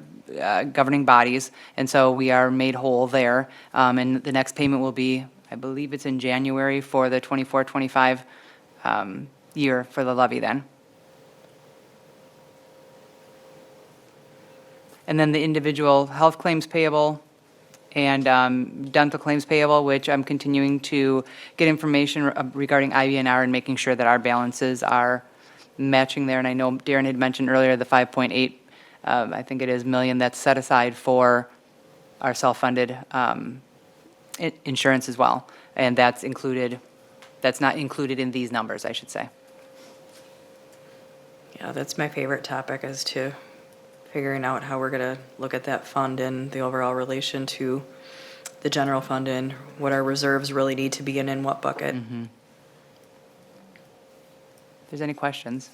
governing bodies, and so we are made whole there. And the next payment will be, I believe it's in January for the 24, 25 year for the levy then. And then the individual health claims payable and dental claims payable, which I'm continuing to get information regarding IBNR and making sure that our balances are matching there. And I know Darren had mentioned earlier the 5.8, I think it is, million that's set aside for our self-funded insurance as well. And that's included, that's not included in these numbers, I should say. Yeah, that's my favorite topic, is to figuring out how we're going to look at that fund and the overall relation to the general fund and what our reserves really need to be in what bucket. If there's any questions.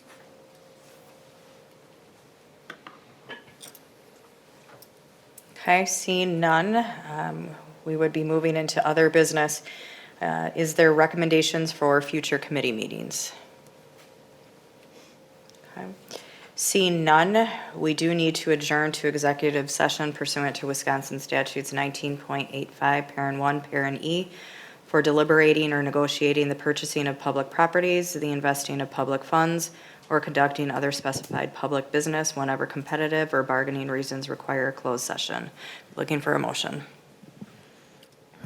Okay, seeing none, we would be moving into other business. Is there recommendations for future committee meetings? Okay. Seeing none, we do need to adjourn to executive session pursuant to Wisconsin statutes 19.85, parent 1, parent E, for deliberating or negotiating the purchasing of public properties, the investing of public funds, or conducting other specified public business whenever competitive or bargaining reasons require a closed session. Looking for a motion.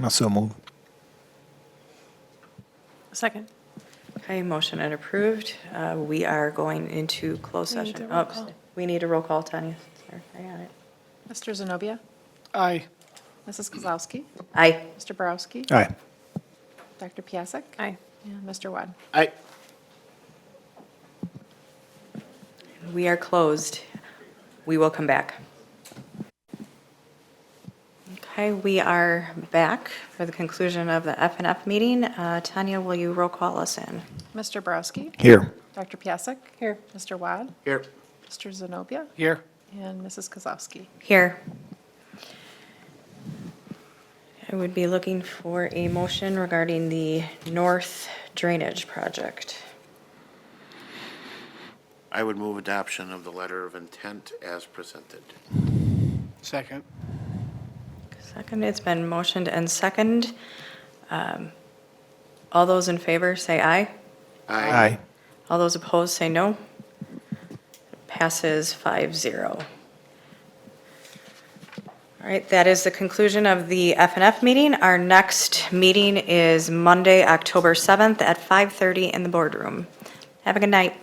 Also move. Second. Okay, motion and approved. We are going into closed We need session. a roll Oh, call. we need a roll call, Tanya. Sorry, I got it. Mr. Zenobia? Aye. Mrs. Kozlowski? Aye. Mr. Borowski? Aye. Dr. Piasek? Aye. And Mr. Wad? I, We are closed. We will come back. Okay, we are back for the conclusion of the F&F meeting. Tanya, will you roll call us in? Mr. Borowski? Here. Dr. Piasek? Here. Mr. Wad? here. Mr. Zenobia? Here. And Mrs. Kozlowski? Here. I would be looking for a motion regarding the north drainage project. I would move adoption of the letter of intent as presented. Second. Second, it's been motioned and second. All those in favor, say aye. Aye. All those opposed, say no. Passes 5-0. All right, that is the conclusion of the F&F meeting. Our next meeting is Monday, October 7th at 5:30 in the boardroom. Have a good night.